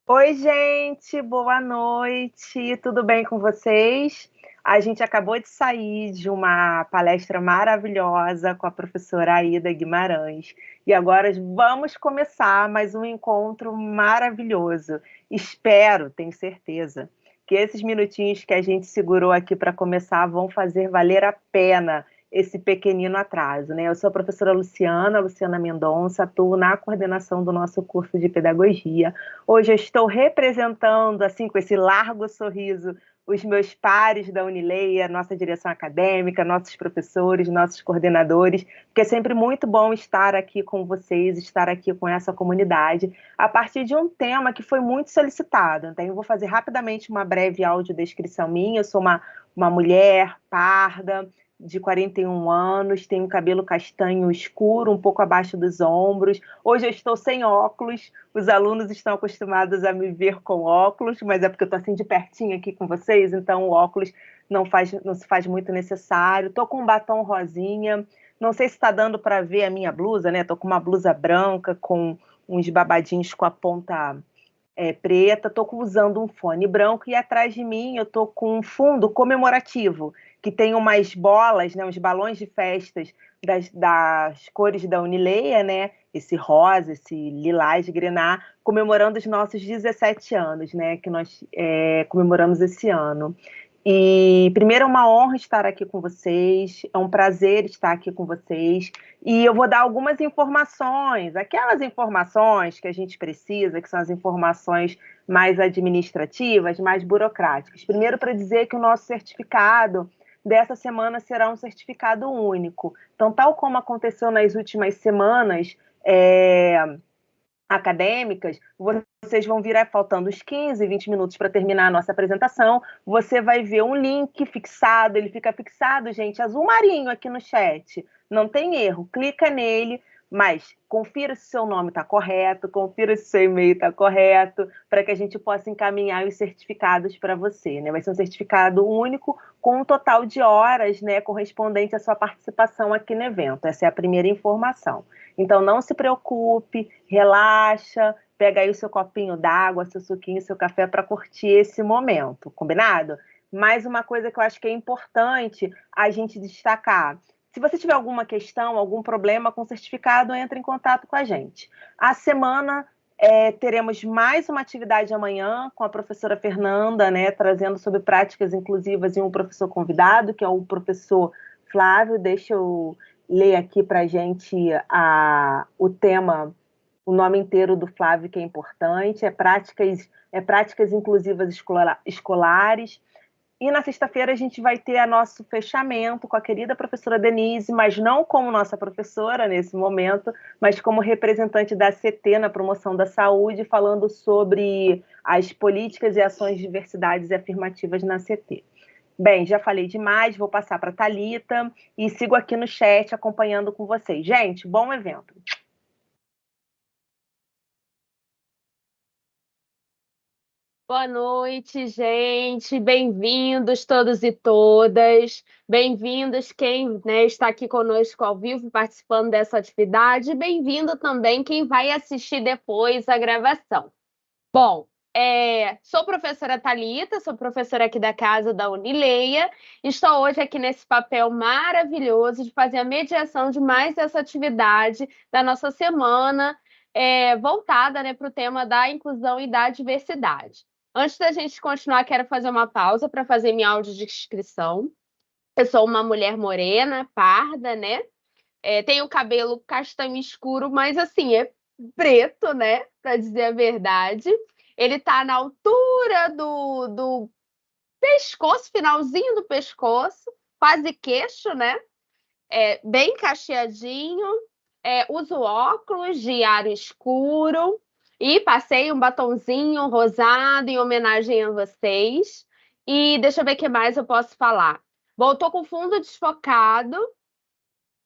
Oi, gente, boa noite, tudo bem com vocês? A gente acabou de sair de uma palestra maravilhosa com a professora Aida Guimarães e agora vamos começar mais um encontro maravilhoso. Espero, tenho certeza, que esses minutinhos que a gente segurou aqui para começar vão fazer valer a pena esse pequenino atraso, né? Eu sou a professora Luciana Mendonça, atuo na coordenação do nosso curso de pedagogia. Hoje eu estou representando, assim, com esse largo sorriso, os meus pares da Unileia, nossa direção acadêmica, nossos professores, nossos coordenadores, porque é sempre muito bom estar aqui com vocês, estar aqui com essa comunidade, a partir de um tema que foi muito solicitado. Então, eu vou fazer rapidamente uma breve audiodescrição minha. Eu sou uma mulher parda, de 41 anos, tenho cabelo castanho escuro, um pouco abaixo dos ombros. Hoje eu estou sem óculos, os alunos estão acostumados a me ver com óculos, mas é porque eu estou assim de pertinho aqui com vocês, então o óculos não se faz muito necessário. Estou com um batom rosinha, não sei se está dando para ver a minha blusa, né? Estou com uma blusa branca com uns babadinhos com a ponta preta, estou usando um fone branco e atrás de mim eu estou com um fundo comemorativo, que tem umas bolas, né, uns balões de festas das cores da Unileia, né? Esse rosa, esse lilás grená, comemorando os nossos 17 anos, né? Que nós comemoramos esse ano. E primeiro é uma honra estar aqui com vocês, é um prazer estar aqui com vocês. E eu vou dar algumas informações, aquelas informações que a gente precisa, que são as informações mais administrativas, mais burocráticas. Primeiro, para dizer que o nosso certificado dessa semana será um certificado único. Então, tal como aconteceu nas últimas semanas, acadêmicas, vocês vão virar faltando uns 15, 20 minutos para terminar a nossa apresentação. Você vai ver um link fixado, ele fica fixado, gente, azul marinho aqui no chat. Não tem erro, clica nele, mas confira se seu nome está correto, confira se seu e-mail está correto, para que a gente possa encaminhar os certificados para você, né? Vai ser um certificado único com um total de horas, né, correspondente à sua participação aqui no evento. Essa é a primeira informação. Então, não se preocupe, relaxa, pega aí o seu copinho d'água, seu suquinho, seu café para curtir esse momento, combinado? Mais uma coisa que eu acho que é importante a gente destacar. Se você tiver alguma questão, algum problema com o certificado, entre em contato com a gente. A semana teremos mais uma atividade amanhã com a professora Fernanda, né, trazendo sobre práticas inclusivas e um professor convidado, que é o professor Flávio. Deixa eu ler aqui para a gente o tema, o nome inteiro do Flávio, que é importante, práticas inclusivas escolares. E na sexta-feira a gente vai ter nosso fechamento com a querida professora Denise, mas não como nossa professora nesse momento, mas como representante da CT na promoção da saúde, falando sobre as políticas e ações de diversidades e afirmativas na CT. Bem, já falei demais, vou passar para a Thalita e sigo aqui no chat acompanhando com vocês. Gente, bom evento. Boa noite, gente. Bem-vindos todos e todas. Bem-vindos quem, né, está aqui conosco ao vivo participando dessa atividade. Bem-vindo também quem vai assistir depois a gravação. Bom, sou professora Thalita, sou professora aqui da casa da Unileia. Estou hoje aqui nesse papel maravilhoso de fazer a mediação de mais essa atividade da nossa semana, voltada, né, para o tema da inclusão e da diversidade. Antes da gente continuar, quero fazer uma pausa para fazer minha audiodescrição. Eu sou uma mulher morena, parda, né? Tenho cabelo castanho escuro, mas assim, é preto, né? Para dizer a verdade. Ele tá na altura do pescoço, finalzinho do pescoço, quase queixo, né? Bem cacheadinho. Uso óculos de aro escuro e passei um batonzinho rosado em homenagem a vocês. E deixa eu ver o que mais eu posso falar. Bom, tô com fundo desfocado.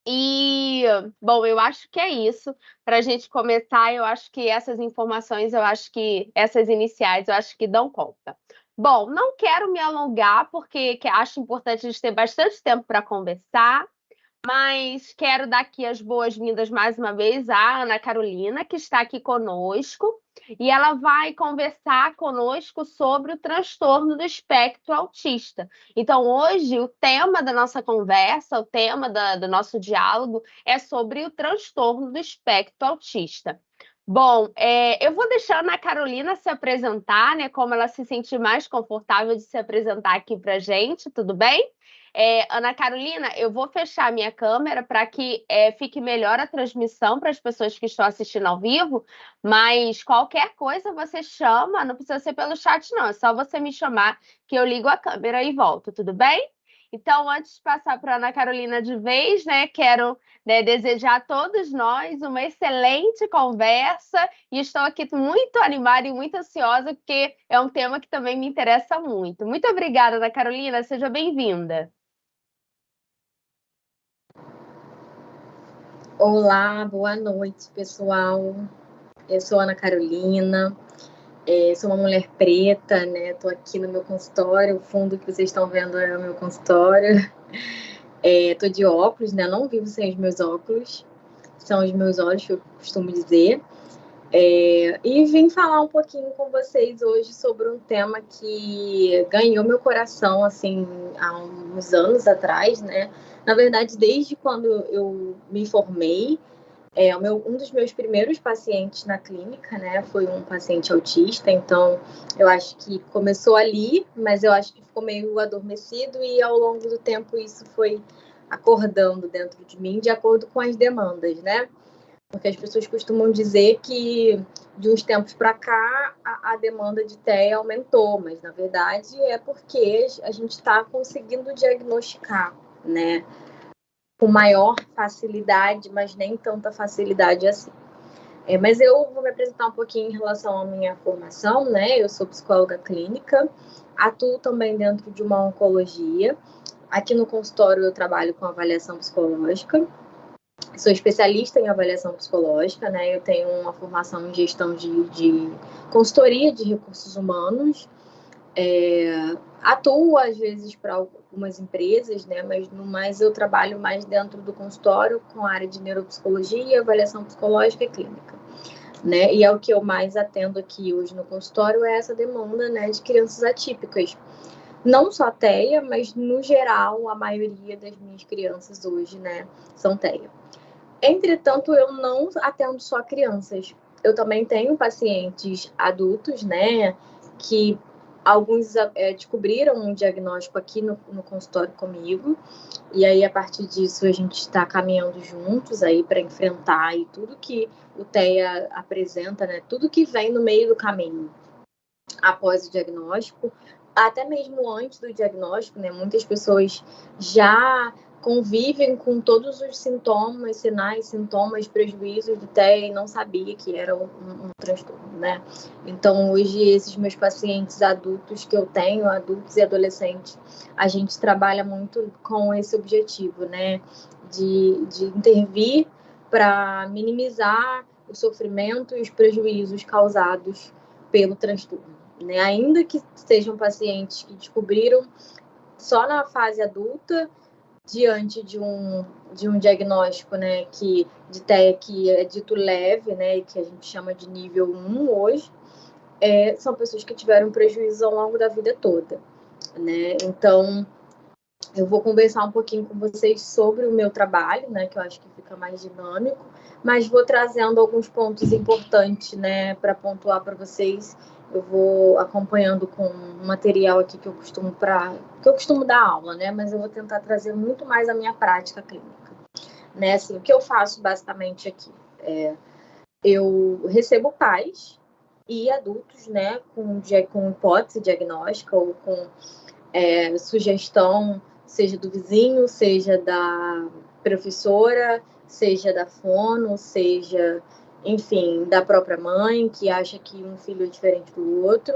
E, bom, eu acho que é isso. Para a gente começar, eu acho que essas informações, eu acho que essas iniciais, eu acho que dão conta. Bom, não quero me alongar, porque acho importante a gente ter bastante tempo para conversar, mas quero dar aqui as boas-vindas mais uma vez à Ana Carolina, que está aqui conosco. e ela vai conversar conosco sobre o transtorno do espectro autista. Então, hoje, o tema da nossa conversa, o tema do nosso diálogo é sobre o transtorno do espectro autista. Bom, eu vou deixar a Ana Carolina se apresentar, né? Como ela se sentir mais confortável de se apresentar aqui para a gente, tudo bem? Ana Carolina, eu vou fechar a minha câmera para que fique melhor a transmissão para as pessoas que estão assistindo ao vivo, mas qualquer coisa você chama, não precisa ser pelo chat, não, é só você me chamar que eu ligo a câmera e volto, tudo bem? Então, antes de passar para a Ana Carolina de vez, né, quero desejar a todos nós uma excelente conversa e estou aqui muito animada e muito ansiosa, porque é um tema que também me interessa muito. Muito obrigada, Ana Carolina, seja bem-vinda. Olá, boa noite, pessoal. Eu sou Ana Carolina, sou uma mulher preta, né? Estou aqui no meu consultório, o fundo que vocês estão vendo é o meu consultório. Estou de óculos, né? Não vivo sem os meus óculos, são os meus olhos, que eu costumo dizer. E vim falar um pouquinho com vocês hoje sobre um tema que ganhou meu coração, assim, há uns anos atrás, né? Na verdade, desde quando eu me formei, um dos meus primeiros pacientes na clínica, né, foi um paciente autista, então eu acho que começou ali, mas eu acho que ficou meio adormecido e ao longo do tempo isso foi acordando dentro de mim de acordo com as demandas, né? Porque as pessoas costumam dizer que de uns tempos para cá a demanda de TEA aumentou, mas na verdade é porque a gente está conseguindo diagnosticar, né? Com maior facilidade, mas nem tanta facilidade assim. Mas eu vou me apresentar um pouquinho em relação à minha formação, né? Eu sou psicóloga clínica, atuo também dentro de uma oncologia. Aqui no consultório eu trabalho com avaliação psicológica. Sou especialista em avaliação psicológica, né? Eu tenho uma formação em gestão de consultoria de recursos humanos. Atuo às vezes para algumas empresas, né? Mas no mais eu trabalho mais dentro do consultório com a área de neuropsicologia, avaliação psicológica e clínica, né? E é o que eu mais atendo aqui hoje no consultório é essa demanda, né, de crianças atípicas. Não só TEA, mas no geral a maioria das minhas crianças hoje, né, são TEA. Entretanto, eu não atendo só crianças. Eu também tenho pacientes adultos, né, que alguns descobriram um diagnóstico aqui no consultório comigo, e aí a partir disso a gente está caminhando juntos aí para enfrentar aí tudo que o TEA apresenta, né, tudo que vem no meio do caminho após o diagnóstico, até mesmo antes do diagnóstico, né, muitas pessoas já convivem com todos os sintomas, sinais, sintomas, prejuízos do TEA e não sabia que era um transtorno, né? Então, hoje, esses meus pacientes adultos que eu tenho, adultos e adolescentes, a gente trabalha muito com esse objetivo, né? De intervir para minimizar o sofrimento e os prejuízos causados pelo transtorno, né? Ainda que sejam pacientes que descobriram só na fase adulta, diante de um diagnóstico, né, de TEA que é dito leve, né, e que a gente chama de nível 1 hoje, são pessoas que tiveram prejuízo ao longo da vida toda, né? Então, eu vou conversar um pouquinho com vocês sobre o meu trabalho, né, que eu acho que fica mais dinâmico, mas vou trazendo alguns pontos importantes, né, para pontuar para vocês. Eu vou acompanhando com um material aqui que eu costumo dar aula, né, mas eu vou tentar trazer muito mais a minha prática clínica, né? Assim, o que eu faço basicamente aqui eu recebo pais e adultos, né, com hipótese diagnóstica ou com sugestão, seja do vizinho, seja da professora, seja da fono, seja, enfim, da própria mãe, que acha que um filho é diferente do outro,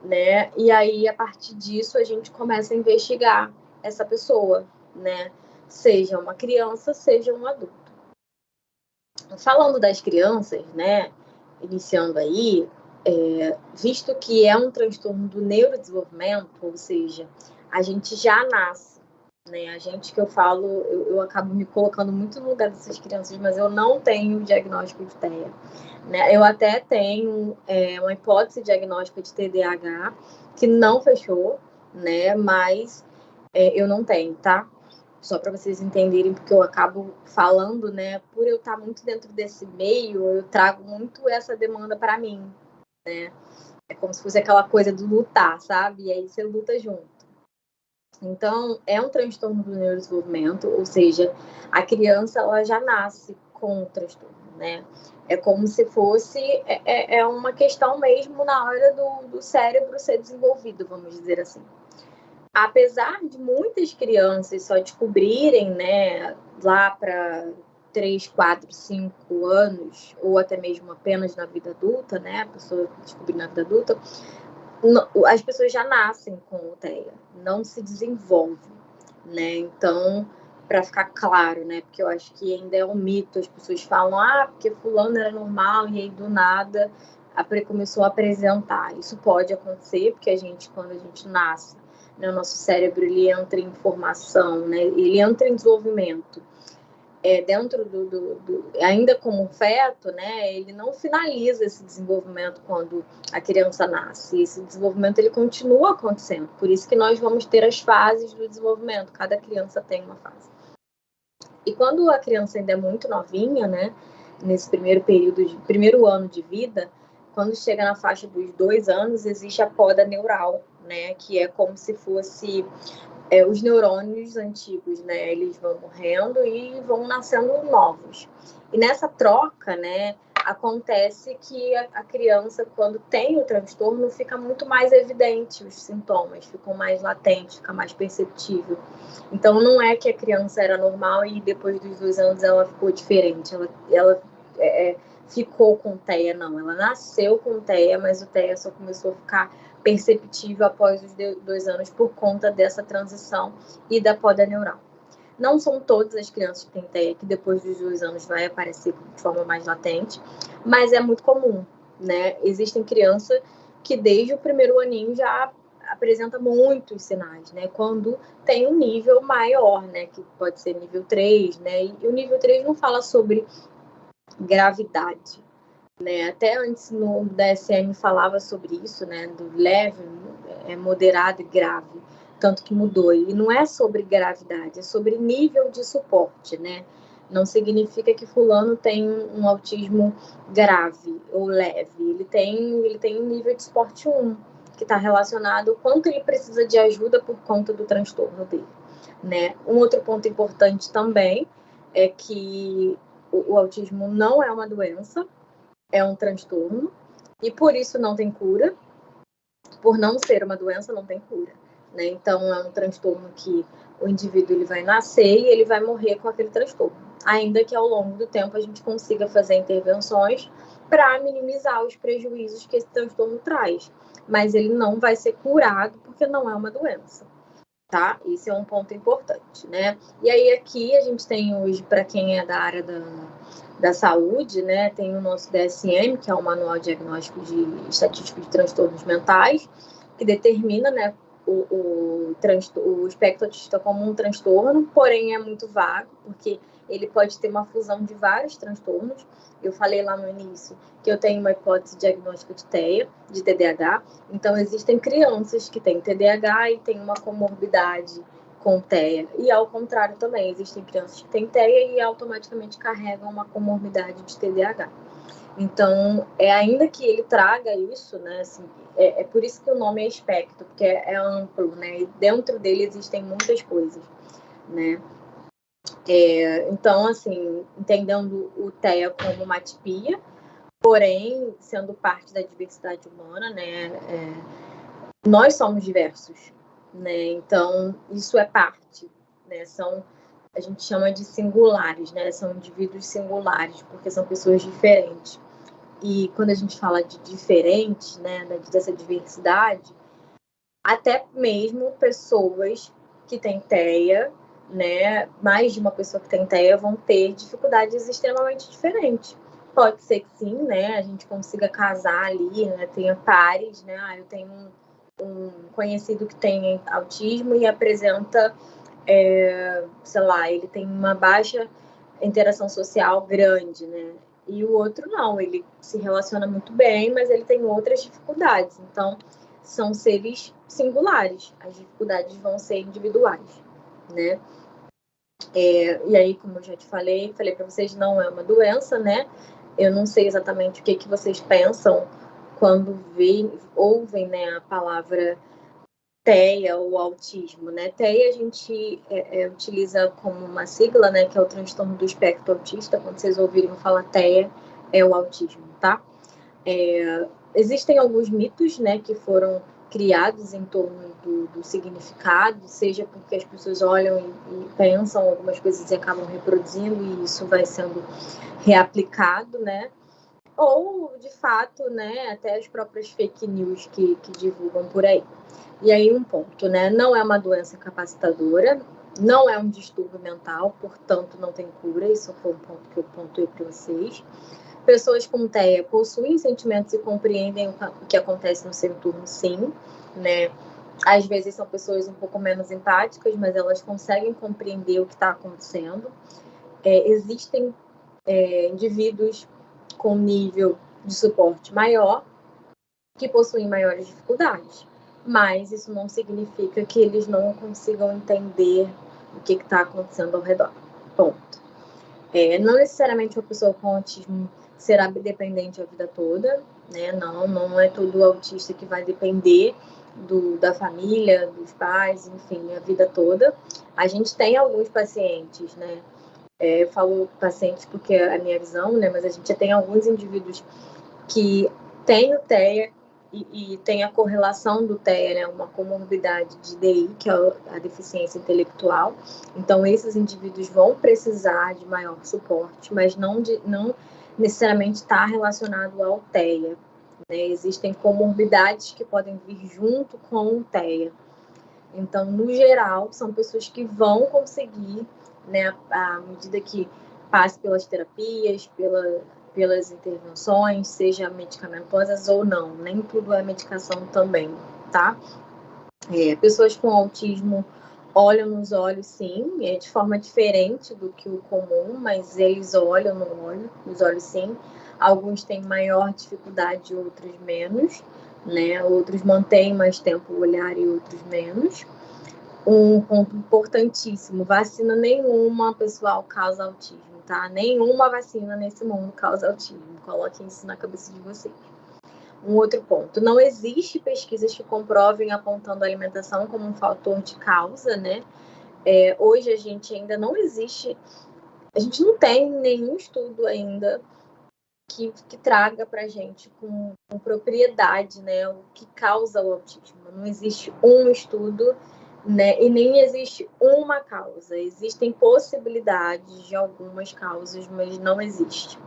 né? E aí, a partir disso, a gente começa a investigar essa pessoa, né? Seja uma criança, seja um adulto. Falando das crianças, né? Iniciando aí, visto que é um transtorno do neurodesenvolvimento, ou seja, a gente já nasce né? A gente que eu falo, eu acabo me colocando muito no lugar dessas crianças, mas eu não tenho diagnóstico de TEA, né? Eu até tenho uma hipótese diagnóstica de TDAH que não fechou, né? Mas eu não tenho, tá? Só para vocês entenderem, porque eu acabo falando, né? Por eu estar muito dentro desse meio, eu trago muito essa demanda para mim, né? É como se fosse aquela coisa do lutar, sabe? E aí você luta junto. Então, é um transtorno do neurodesenvolvimento, ou seja, a criança ela já nasce com o transtorno, né? É como se fosse uma questão mesmo na hora do cérebro ser desenvolvido, vamos dizer assim. Apesar de muitas crianças só descobrirem, né, lá para 3, 4, 5 anos, ou até mesmo apenas na vida adulta, né, a pessoa descobrir na vida adulta, as pessoas já nascem com o TEA, não se desenvolve, né? Então, para ficar claro, né, porque eu acho que ainda é um mito, as pessoas falam, porque fulano era normal e aí do nada começou a apresentar. Isso pode acontecer, porque quando a gente nasce, né, o nosso cérebro ele entra em formação, né, ele entra em desenvolvimento. Dentro ainda como feto, né, ele não finaliza esse desenvolvimento quando a criança nasce. Esse desenvolvimento ele continua acontecendo. Por isso que nós vamos ter as fases do desenvolvimento. Cada criança tem uma fase. E quando a criança ainda é muito novinha, né, nesse primeiro ano de vida, quando chega na faixa dos 2 anos, existe a poda neural, né, que é como se fosse os neurônios antigos, né, eles vão morrendo e vão nascendo novos. E nessa troca, né, acontece que a criança, quando tem o transtorno, fica muito mais evidente os sintomas, ficam mais latentes, fica mais perceptível. Então, não é que a criança era normal e depois dos 2 anos ela ficou diferente, ela ficou com TEA, não. Ela nasceu com TEA, mas o TEA só começou a ficar perceptível após os 2 anos por conta dessa transição e da poda neural. Não são todas as crianças que têm TEA que depois dos 2 anos vai aparecer de forma mais latente, mas é muito comum, né? Existem crianças que desde o primeiro aninho já apresenta muitos sinais, né? Quando tem um nível maior, né? Que pode ser nível 3, né? E o nível 3 não fala sobre gravidade, né? Até antes no DSM falava sobre isso, né? Do leve, moderado e grave, tanto que mudou. E não é sobre gravidade, é sobre nível de suporte, né? Não significa que fulano tem um autismo grave ou leve. Ele tem um nível de suporte 1, que está relacionado ao quanto ele precisa de ajuda por conta do transtorno dele, né? Um outro ponto importante também é que o autismo não é uma doença, é um transtorno, e por isso não tem cura. Por não ser uma doença, não tem cura, né? Então, é um transtorno que o indivíduo ele vai nascer e ele vai morrer com aquele transtorno. Ainda que ao longo do tempo a gente consiga fazer intervenções para minimizar os prejuízos que esse transtorno traz. Mas ele não vai ser curado porque não é uma doença, tá? Esse é um ponto importante, né? E aí aqui a gente tem hoje, para quem é da área da saúde, né, tem o nosso DSM, que é o Manual Diagnóstico de Estatístico de Transtornos Mentais, que determina, né, o espectro autista como um transtorno, porém é muito vago, porque ele pode ter uma fusão de vários transtornos. Eu falei lá no início que eu tenho uma hipótese diagnóstica de TEA, de TDAH, então existem crianças que têm TDAH e têm uma comorbidade com TEA. E ao contrário também, existem crianças que têm TEA e automaticamente carregam uma comorbidade de TDAH. Então, ainda que ele traga isso, né, assim, é por isso que o nome é espectro, porque é amplo, né, e dentro dele existem muitas coisas, né. Então, assim, entendendo o TEA como uma atipia, porém, sendo parte da diversidade humana, né, nós somos diversos, né? Então, isso é parte, né? A gente chama de singulares, né? São indivíduos singulares, porque são pessoas diferentes. E quando a gente fala de diferente, né, dessa diversidade, até mesmo pessoas que têm TEA, né, mais de uma pessoa que tem TEA vão ter dificuldades extremamente diferentes. Pode ser que sim, né, a gente consiga casar ali, né, tenha pares, né, eu tenho um conhecido que tem autismo e apresenta sei lá, ele tem uma baixa interação social grande, né? E o outro não, ele se relaciona muito bem, mas ele tem outras dificuldades. Então, são seres singulares. As dificuldades vão ser individuais, né? E aí, como eu já te falei para vocês, não é uma doença, né? Eu não sei exatamente o que vocês pensam quando ouvem, né, a palavra TEA ou autismo, né? TEA a gente utiliza como uma sigla, né, que é o transtorno do espectro autista. Quando vocês ouvirem falar TEA, é o autismo, tá? Existem alguns mitos, né, que foram criados em torno do significado, seja porque as pessoas olham e pensam algumas coisas e acabam reproduzindo e isso vai sendo reaplicado, né? Ou, de fato, né, até as próprias fake news que divulgam por aí. E aí um ponto, né? Não é uma doença capacitadora, não é um distúrbio mental, portanto não tem cura, isso foi um ponto que eu pontuei para vocês. Pessoas com TEA possuem sentimentos e compreendem o que acontece no seu entorno, sim, né? Às vezes são pessoas um pouco menos empáticas, mas elas conseguem compreender o que está acontecendo. Existem indivíduos com nível de suporte maior que possuem maiores dificuldades, mas isso não significa que eles não consigam entender o que está acontecendo ao redor. Ponto. Não necessariamente uma pessoa com autismo será dependente a vida toda, né? Não é todo autista que vai depender da família, dos pais, enfim, a vida toda. A gente tem alguns pacientes, né? Eu falo pacientes porque é a minha visão, né? Mas a gente já tem alguns indivíduos que têm o TEA e tem a correlação do TEA, né? Uma comorbidade de DI, que é a deficiência intelectual. Então, esses indivíduos vão precisar de maior suporte, mas não necessariamente está relacionado ao TEA, né? Existem comorbidades que podem vir junto com o TEA. Então, no geral, são pessoas que vão conseguir, né, à medida que passe pelas terapias, pelas intervenções, seja medicamentosas ou não. Nem tudo é medicação também, tá? Pessoas com autismo olham nos olhos, sim, de forma diferente do que o comum, mas eles olham nos olhos, sim. Alguns têm maior dificuldade, outros menos, né? Outros mantêm mais tempo o olhar e outros menos. Um ponto importantíssimo, vacina nenhuma, pessoal, causa autismo, tá? Nenhuma vacina nesse mundo causa autismo. Coloquem isso na cabeça de vocês. Um outro ponto, não existe pesquisas que comprovem apontando a alimentação como um fator de causa, né? Hoje a gente ainda não existe, a gente não tem nenhum estudo ainda que traga pra gente com propriedade, né, o que causa o autismo. Não existe um estudo, né, e nem existe uma causa. Existem possibilidades de algumas causas, mas não existe.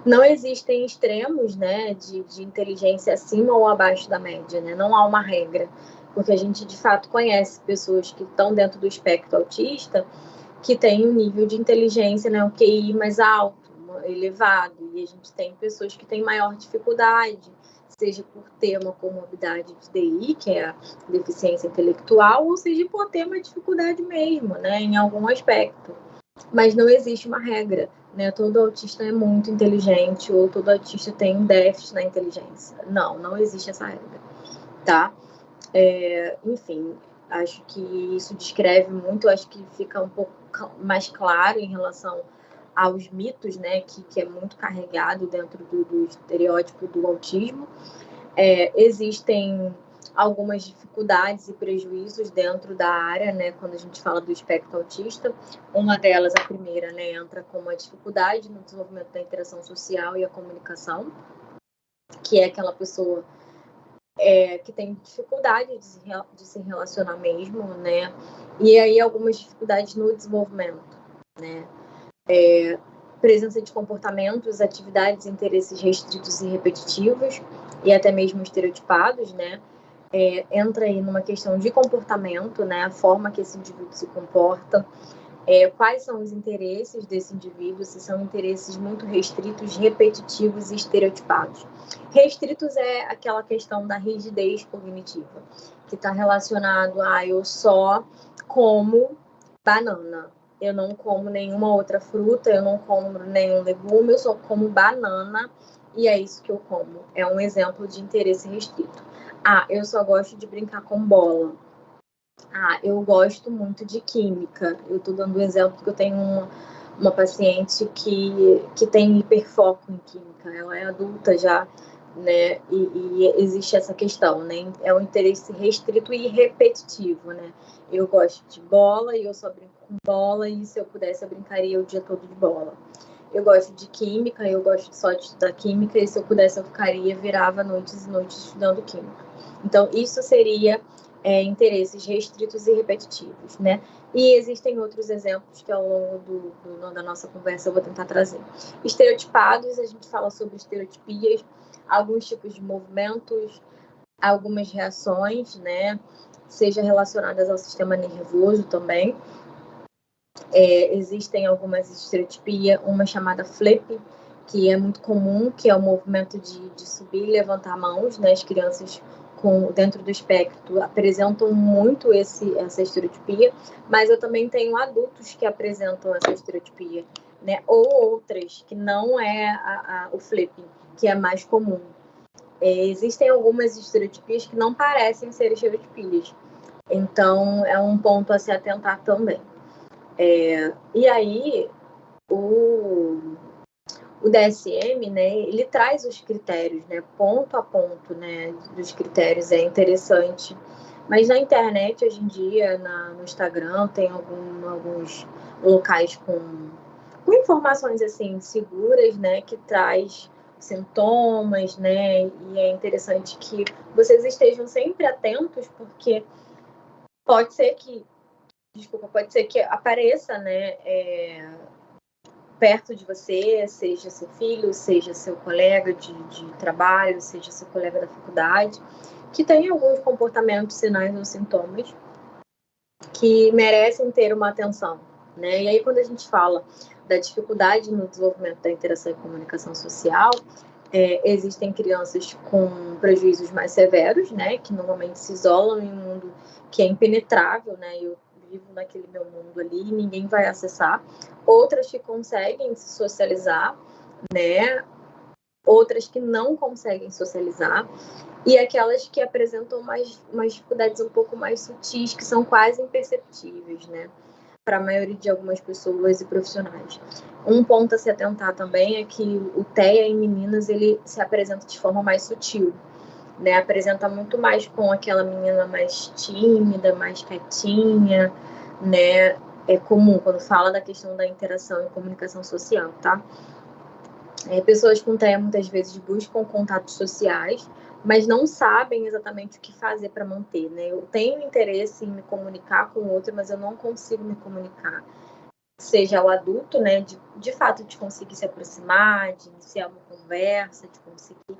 Não existem extremos, né, de inteligência acima ou abaixo da média, né? Não há uma regra, porque a gente de fato conhece pessoas que estão dentro do espectro autista que têm um nível de inteligência, né, um QI mais alto, elevado, e a gente tem pessoas que têm maior dificuldade, seja por ter uma comorbidade de DI, que é a deficiência intelectual, ou seja por ter uma dificuldade mesmo, né, em algum aspecto. Mas não existe uma regra, né? Todo autista é muito inteligente ou todo autista tem um déficit na inteligência. Não existe essa regra, tá? Enfim, acho que isso descreve muito, acho que fica um pouco mais claro em relação aos mitos, né? Que é muito carregado dentro do estereótipo do autismo. Existem algumas dificuldades e prejuízos dentro da área, né, quando a gente fala do espectro autista. Uma delas, a primeira, né, entra como a dificuldade no desenvolvimento da interação social e a comunicação, que é aquela pessoa que tem dificuldade de se relacionar mesmo, né, e aí algumas dificuldades no desenvolvimento, né, presença de comportamentos, atividades e interesses restritos e repetitivos, e até mesmo estereotipados, né, entra aí numa questão de comportamento, né? A forma que esse indivíduo se comporta, quais são os interesses desse indivíduo, se são interesses muito restritos, repetitivos e estereotipados. Restritos é aquela questão da rigidez cognitiva, que está relacionado a eu só como banana. Eu não como nenhuma outra fruta, eu não como nenhum legume, eu só como banana e é isso que eu como. É um exemplo de interesse restrito. Eu só gosto de brincar com bola. Eu gosto muito de química. Eu estou dando um exemplo porque eu tenho uma paciente que tem hiperfoco em química. Ela é adulta já, né? E existe essa questão, né? É um interesse restrito e repetitivo, né? Eu gosto de bola e eu só brinco com bola, e se eu pudesse eu brincaria o dia todo de bola. Eu gosto de química, eu gosto só de estudar química, e se eu pudesse eu virava noites e noites estudando química. Então isso seria interesses restritos e repetitivos, né? E existem outros exemplos que ao longo da nossa conversa eu vou tentar trazer. Estereotipados, a gente fala sobre estereotipias, alguns tipos de movimentos, algumas reações, né? Seja relacionadas ao sistema nervoso também. Existem algumas estereotipias, uma chamada flip, que é muito comum, que é o movimento de subir e levantar mãos, né? As crianças dentro do espectro apresentam muito essa estereotipia, mas eu também tenho adultos que apresentam essa estereotipia, né? Ou outras, que não é o flip, que é mais comum. Existem algumas estereotipias que não parecem ser estereotipias, então é um ponto a se atentar também. E aí, o DSM, né, ele traz os critérios, né, ponto a ponto, né, dos critérios, é interessante. Mas na internet, hoje em dia, no Instagram, tem alguns locais com informações, assim, seguras, né, que traz sintomas, né, e é interessante que vocês estejam sempre atentos, porque pode ser que apareça, né, perto de você, seja seu filho, seja seu colega de trabalho, seja seu colega da faculdade, que tem alguns comportamentos, sinais ou sintomas que merecem ter uma atenção, né? E aí, quando a gente fala da dificuldade no desenvolvimento da interação e comunicação social, existem crianças com prejuízos mais severos, né? Que normalmente se isolam em um mundo que é impenetrável, né? Eu vivo naquele meu mundo ali e ninguém vai acessar. Outras que conseguem se socializar, né? Outras que não conseguem socializar. E aquelas que apresentam umas dificuldades um pouco mais sutis, que são quase imperceptíveis, né? Para a maioria de algumas pessoas e profissionais. Um ponto a se atentar também é que o TEA em meninas, ele se apresenta de forma mais sutil, né? Apresenta muito mais com aquela menina mais tímida, mais quietinha, né? É comum quando fala da questão da interação e comunicação social, tá? Pessoas com TEA muitas vezes buscam contatos sociais, mas não sabem exatamente o que fazer para manter, né? Eu tenho interesse em me comunicar com o outro, mas eu não consigo me comunicar. Seja o adulto, né? De fato, de conseguir se aproximar, de iniciar uma conversa, de conseguir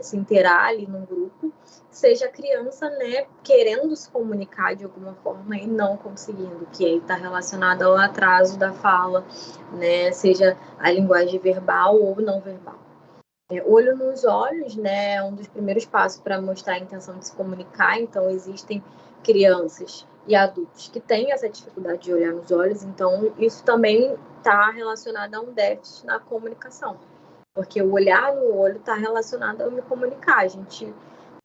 se inteirar ali num grupo, seja a criança, né, querendo se comunicar de alguma forma e não conseguindo, que aí está relacionado ao atraso da fala, né, seja a linguagem verbal ou não verbal. Olho nos olhos, né, é um dos primeiros passos para mostrar a intenção de se comunicar. Então, existem crianças e adultos que têm essa dificuldade de olhar nos olhos, então isso também está relacionado a um déficit na comunicação. Porque o olhar no olho está relacionado a me comunicar. A gente,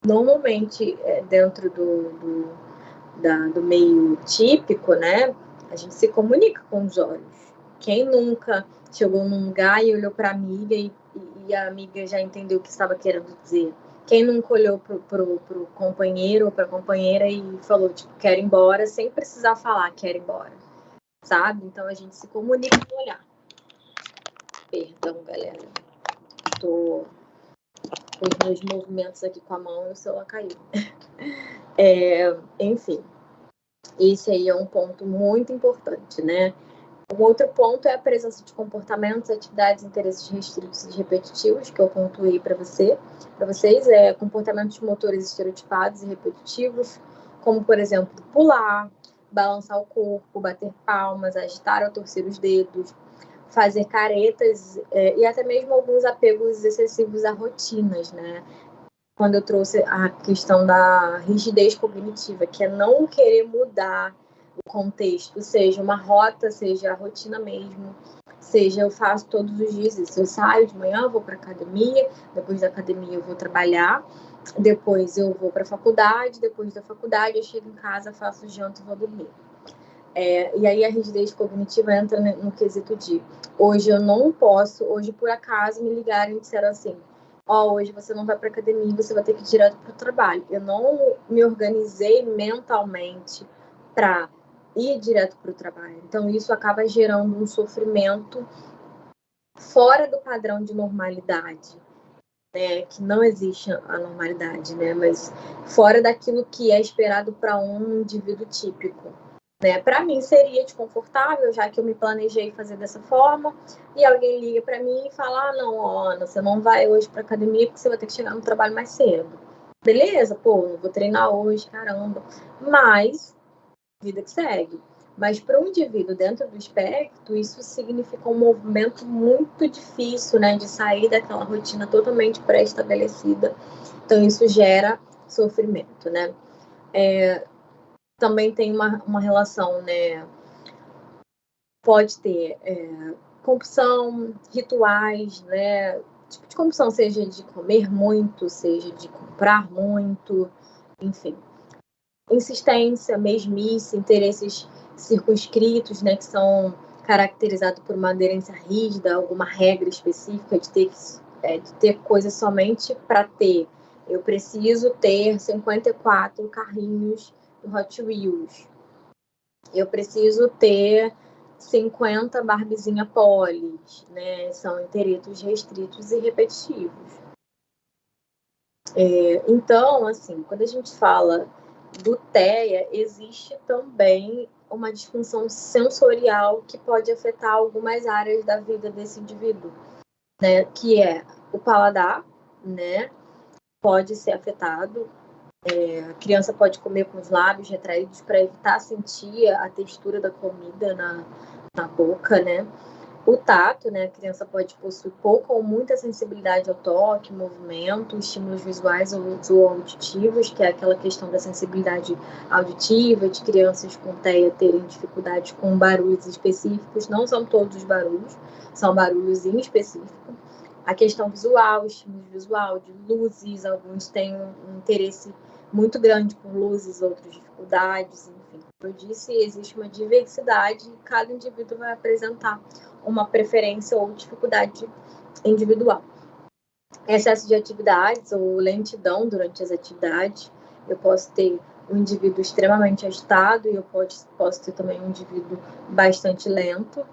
normalmente, dentro do meio típico, né, a gente se comunica com os olhos. Quem nunca chegou num lugar e olhou para a amiga e a amiga já entendeu o que estava querendo dizer? Quem nunca olhou pro companheiro ou para a companheira e falou, tipo, quero ir embora, sem precisar falar, quero ir embora, sabe? Então, a gente se comunica com o olhar. Perdão, galera. Tô com os meus movimentos aqui com a mão e o celular caiu. Enfim, esse aí é um ponto muito importante, né? Um outro ponto é a presença de comportamentos, atividades, interesses restritos e repetitivos, que eu pontuei para vocês, comportamentos motores estereotipados e repetitivos, como, por exemplo, pular, balançar o corpo, bater palmas, agitar ou torcer os dedos, fazer caretas e até mesmo alguns apegos excessivos a rotinas, né? quando eu trouxe a questão da rigidez cognitiva, que é não querer mudar o contexto, seja uma rota, seja a rotina mesmo, seja eu faço todos os dias isso. Eu saio de manhã, vou para academia, depois da academia eu vou trabalhar, depois eu vou para a faculdade, depois da faculdade eu chego em casa, faço janta e vou dormir. E aí a rigidez cognitiva entra no quesito de hoje eu não posso, hoje por acaso me ligaram e disseram assim, hoje você não vai para academia, você vai ter que ir direto para o trabalho. Eu não me organizei mentalmente para ir direto para o trabalho. Então isso acaba gerando um sofrimento fora do padrão de normalidade, né? Que não existe a normalidade, né? Mas fora daquilo que é esperado para um indivíduo típico. Né? Para mim seria desconfortável, já que eu me planejei fazer dessa forma, e alguém liga para mim e fala, não, Ana, você não vai hoje para academia porque você vai ter que chegar no trabalho mais cedo. Beleza, não vou treinar hoje, caramba. Mas, vida que segue. Mas para um indivíduo dentro do espectro, isso significa um movimento muito difícil, né? De sair daquela rotina totalmente pré-estabelecida. Então, isso gera sofrimento, né? Também tem uma relação, né? Pode ter compulsão, rituais, né? Tipo de compulsão, seja de comer muito, seja de comprar muito, enfim. Insistência, mesmice, interesses circunscritos, né? Que são caracterizados por uma aderência rígida, alguma regra específica de ter coisas somente para ter. Eu preciso ter 54 carrinhos do Hot Wheels. Eu preciso ter 50 Barbizinha Polis, né? São interesses restritos e repetitivos. Então, assim, quando a gente fala do TEA, existe também uma disfunção sensorial que pode afetar algumas áreas da vida desse indivíduo, né? Que é o paladar, né? Pode ser afetado. A criança pode comer com os lábios retraídos para evitar sentir a textura da comida na boca, né? O tato, né? A criança pode possuir pouca ou muita sensibilidade ao toque, movimento, estímulos visuais ou auditivos, que é aquela questão da sensibilidade auditiva, de crianças com TEA terem dificuldade com barulhos específicos. Não são todos os barulhos, são barulhos em específico. A questão visual, estímulo visual, de luzes, alguns têm um interesse muito grande por luzes, outros dificuldades, enfim. Como eu disse, existe uma diversidade e cada indivíduo vai apresentar uma preferência ou dificuldade individual. Excesso de atividades ou lentidão durante as atividades. Eu posso ter um indivíduo extremamente agitado e eu posso ter também um indivíduo bastante lento.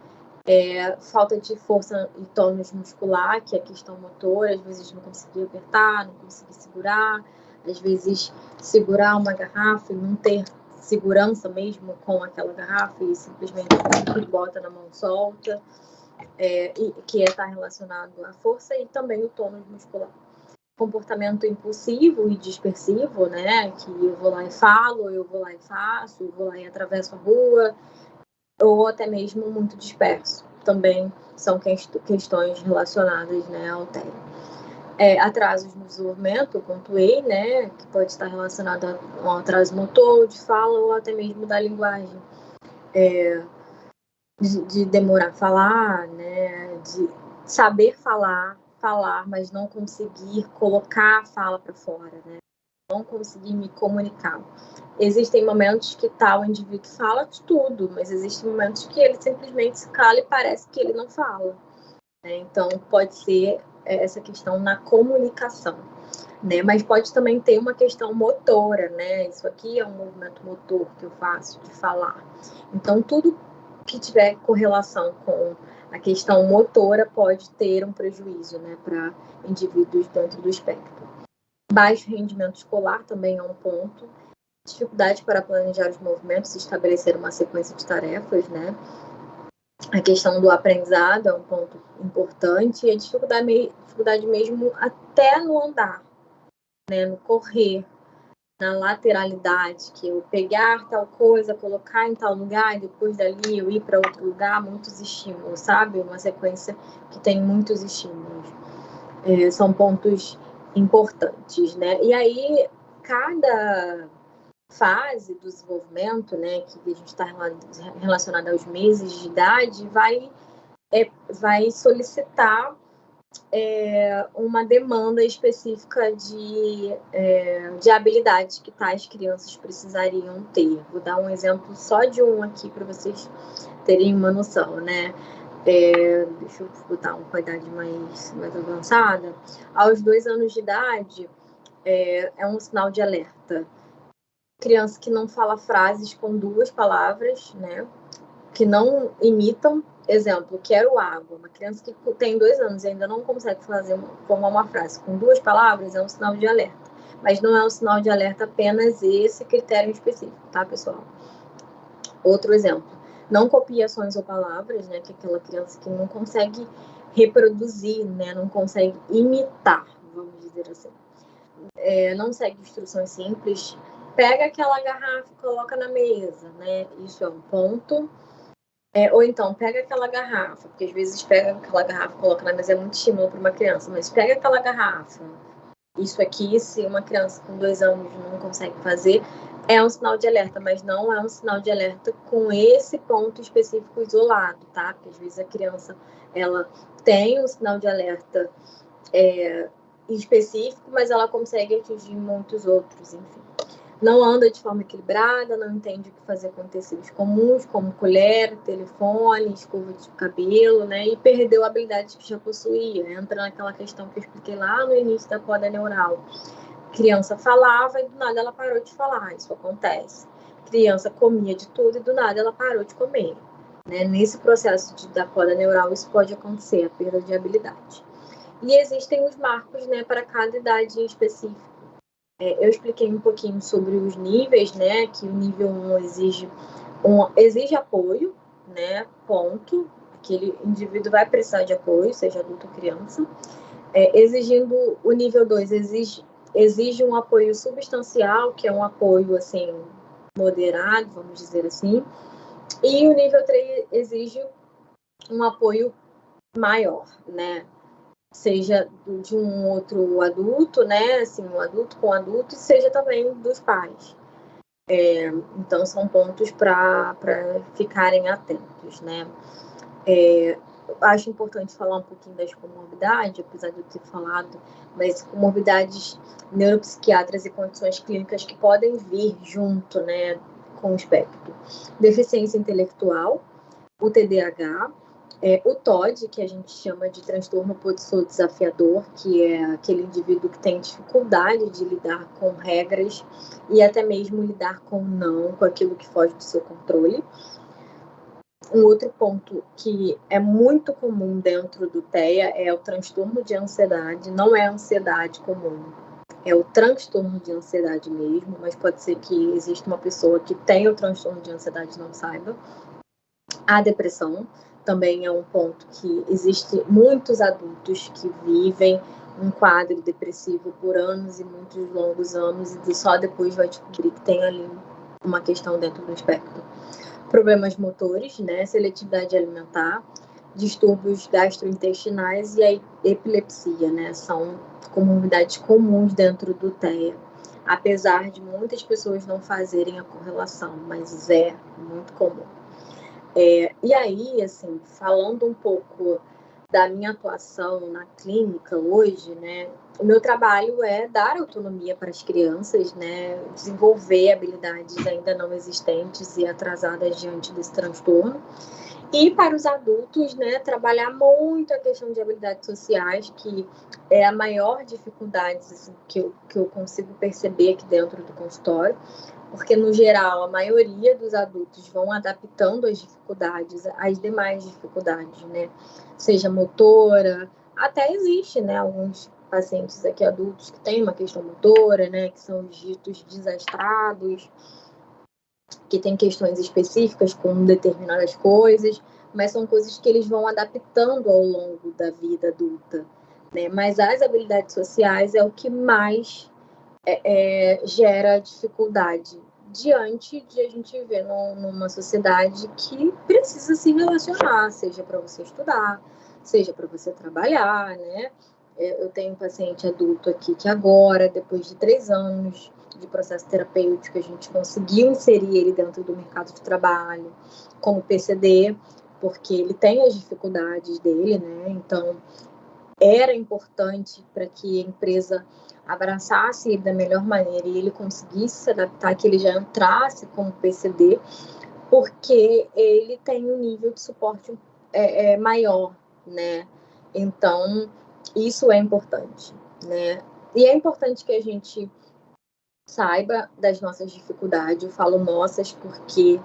Falta de força e tônus muscular, que é a questão motora, às vezes não conseguir apertar, não conseguir segurar, às vezes segurar uma garrafa e não ter segurança mesmo com aquela garrafa e simplesmente bota na mão solta, que está relacionado à força e também o tônus muscular. Comportamento impulsivo e dispersivo, né? Que eu vou lá e falo, eu vou lá e faço, eu vou lá e atravesso a rua, ou até mesmo muito disperso. Também são questões relacionadas, né, ao TEA. Atrasos no desenvolvimento, eu pontuei, né, que pode estar relacionado a um atraso motor, de fala ou até mesmo da linguagem. De demorar a falar, né, de saber falar, mas não conseguir colocar a fala para fora, né, não conseguir me comunicar. Existem momentos que o indivíduo fala de tudo, mas existem momentos que ele simplesmente se cala e parece que ele não fala, né? Então, pode ser essa questão na comunicação, né? Mas pode também ter uma questão motora, né? Isso aqui é um movimento motor que eu faço de falar. Então, tudo que tiver correlação com a questão motora pode ter um prejuízo, né, para indivíduos dentro do espectro. Baixo rendimento escolar também é um ponto. Dificuldade para planejar os movimentos e estabelecer uma sequência de tarefas, né? A questão do aprendizado é um ponto importante. E a dificuldade mesmo até no andar, né? No correr, na lateralidade, que eu pegar tal coisa, colocar em tal lugar e depois dali eu ir para outro lugar, muitos estímulos, sabe? Uma sequência que tem muitos estímulos. São pontos importantes, né? E aí, cada fase do desenvolvimento, né, que a gente está relacionada aos meses de idade, vai solicitar uma demanda específica de habilidades que tais crianças precisariam ter. Vou dar um exemplo só de um aqui para vocês terem uma noção, né? Deixa eu botar uma idade mais avançada. Aos 2 anos de idade, é um sinal de alerta. Criança que não fala frases com 2 palavras, né? Que não imitam. Exemplo, quero água. Uma criança que tem 2 anos e ainda não consegue formar uma frase com 2 palavras, é um sinal de alerta. Mas não é um sinal de alerta apenas esse critério específico, tá, pessoal? Outro exemplo, não copia ações ou palavras, né? Que é aquela criança que não consegue reproduzir, né? Não consegue imitar, vamos dizer assim. Não segue instruções simples. Pega aquela garrafa e coloca na mesa, né? Isso é um ponto. Ou então, pega aquela garrafa, porque às vezes pega aquela garrafa e coloca na mesa é muito estímulo para uma criança, mas pega aquela garrafa. Isso aqui, se uma criança com 2 anos não consegue fazer, é um sinal de alerta, mas não é um sinal de alerta com esse ponto específico isolado, tá? Porque às vezes a criança, ela tem um sinal de alerta específico, mas ela consegue atingir muitos outros, enfim. Não anda de forma equilibrada, não entende o que fazer com tecidos comuns, como colher, telefone, escova de cabelo, né? E perdeu habilidades que já possuía. Entra naquela questão que eu expliquei lá no início da poda neural. Criança falava e do nada ela parou de falar. Isso acontece. Criança comia de tudo e do nada ela parou de comer. Né? Nesse processo da poda neural, isso pode acontecer, a perda de habilidade. E existem os marcos, né, para cada idade específica. Eu expliquei um pouquinho sobre os níveis, né? Que o nível 1 exige apoio, né? Ponto. Aquele indivíduo vai precisar de apoio, seja adulto ou criança. Exigindo o nível 2 exige um apoio substancial, que é um apoio assim moderado, vamos dizer assim. E o nível 3 exige um apoio maior, né? Seja de um outro adulto, né? Assim, um adulto com adulto, e seja também dos pais. Então, são pontos para ficarem atentos, né? Acho importante falar um pouquinho das comorbidades, apesar de eu ter falado, mas comorbidades neuropsiquiátricas e condições clínicas que podem vir junto, né, com o espectro. Deficiência intelectual, o TDAH, o TOD, que a gente chama de transtorno opositor desafiador, que é aquele indivíduo que tem dificuldade de lidar com regras e até mesmo lidar com não, com aquilo que foge do seu controle. Um outro ponto que é muito comum dentro do TEA é o transtorno de ansiedade. Não é ansiedade comum, é o transtorno de ansiedade mesmo, mas pode ser que exista uma pessoa que tenha o transtorno de ansiedade e não saiba. A depressão também é um ponto que existe muitos adultos que vivem um quadro depressivo por anos e muitos longos anos e só depois vai descobrir que tem ali uma questão dentro do espectro. Problemas motores, né, seletividade alimentar, distúrbios gastrointestinais e a epilepsia, né, são comorbidades comuns dentro do TEA, apesar de muitas pessoas não fazerem a correlação, mas é muito comum. E aí, assim, falando um pouco da minha atuação na clínica hoje, né, o meu trabalho é dar autonomia para as crianças, né, desenvolver habilidades ainda não existentes e atrasadas diante desse transtorno. E para os adultos, né, trabalhar muito a questão de habilidades sociais, que é a maior dificuldade assim, que eu consigo perceber aqui dentro do consultório. Porque, no geral, a maioria dos adultos vão adaptando as dificuldades, as demais dificuldades, né? Seja motora, até existe, né? Alguns pacientes aqui adultos que têm uma questão motora, né? Que são os ditos desastrados, que têm questões específicas com determinadas coisas, mas são coisas que eles vão adaptando ao longo da vida adulta, né? Mas as habilidades sociais é o que mais gera dificuldade diante de a gente viver numa sociedade que precisa se relacionar, seja para você estudar, seja para você trabalhar, né? Eu tenho um paciente adulto aqui que agora, depois de 3 anos de processo terapêutico, a gente conseguiu inserir ele dentro do mercado de trabalho como PCD, porque ele tem as dificuldades dele, né? Então, era importante para que a empresa abraçasse ele da melhor maneira e ele conseguisse se adaptar, que ele já entrasse como PCD, porque ele tem um nível de suporte maior, né? Então, isso é importante, né? E é importante que a gente saiba das nossas dificuldades. Eu falo nossas porque,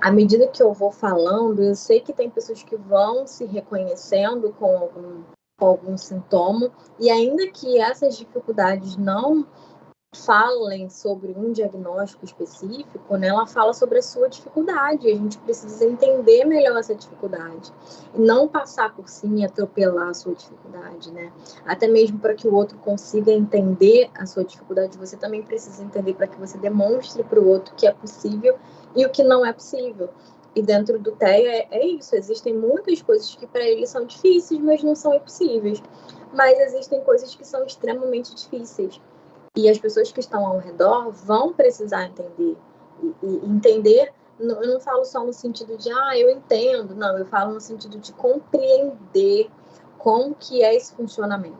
à medida que eu vou falando, eu sei que tem pessoas que vão se reconhecendo com algum sintoma, e ainda que essas dificuldades não falem sobre um diagnóstico específico, né, ela fala sobre a sua dificuldade. A gente precisa entender melhor essa dificuldade e não passar por cima e atropelar a sua dificuldade, né? Até mesmo para que o outro consiga entender a sua dificuldade, você também precisa entender para que você demonstre para o outro que é possível e o que não é possível. E dentro do TEA é isso, existem muitas coisas que para ele são difíceis, mas não são impossíveis. Mas existem coisas que são extremamente difíceis. E as pessoas que estão ao redor vão precisar entender. E entender, eu não falo só no sentido de, eu entendo. Não, eu falo no sentido de compreender como que é esse funcionamento.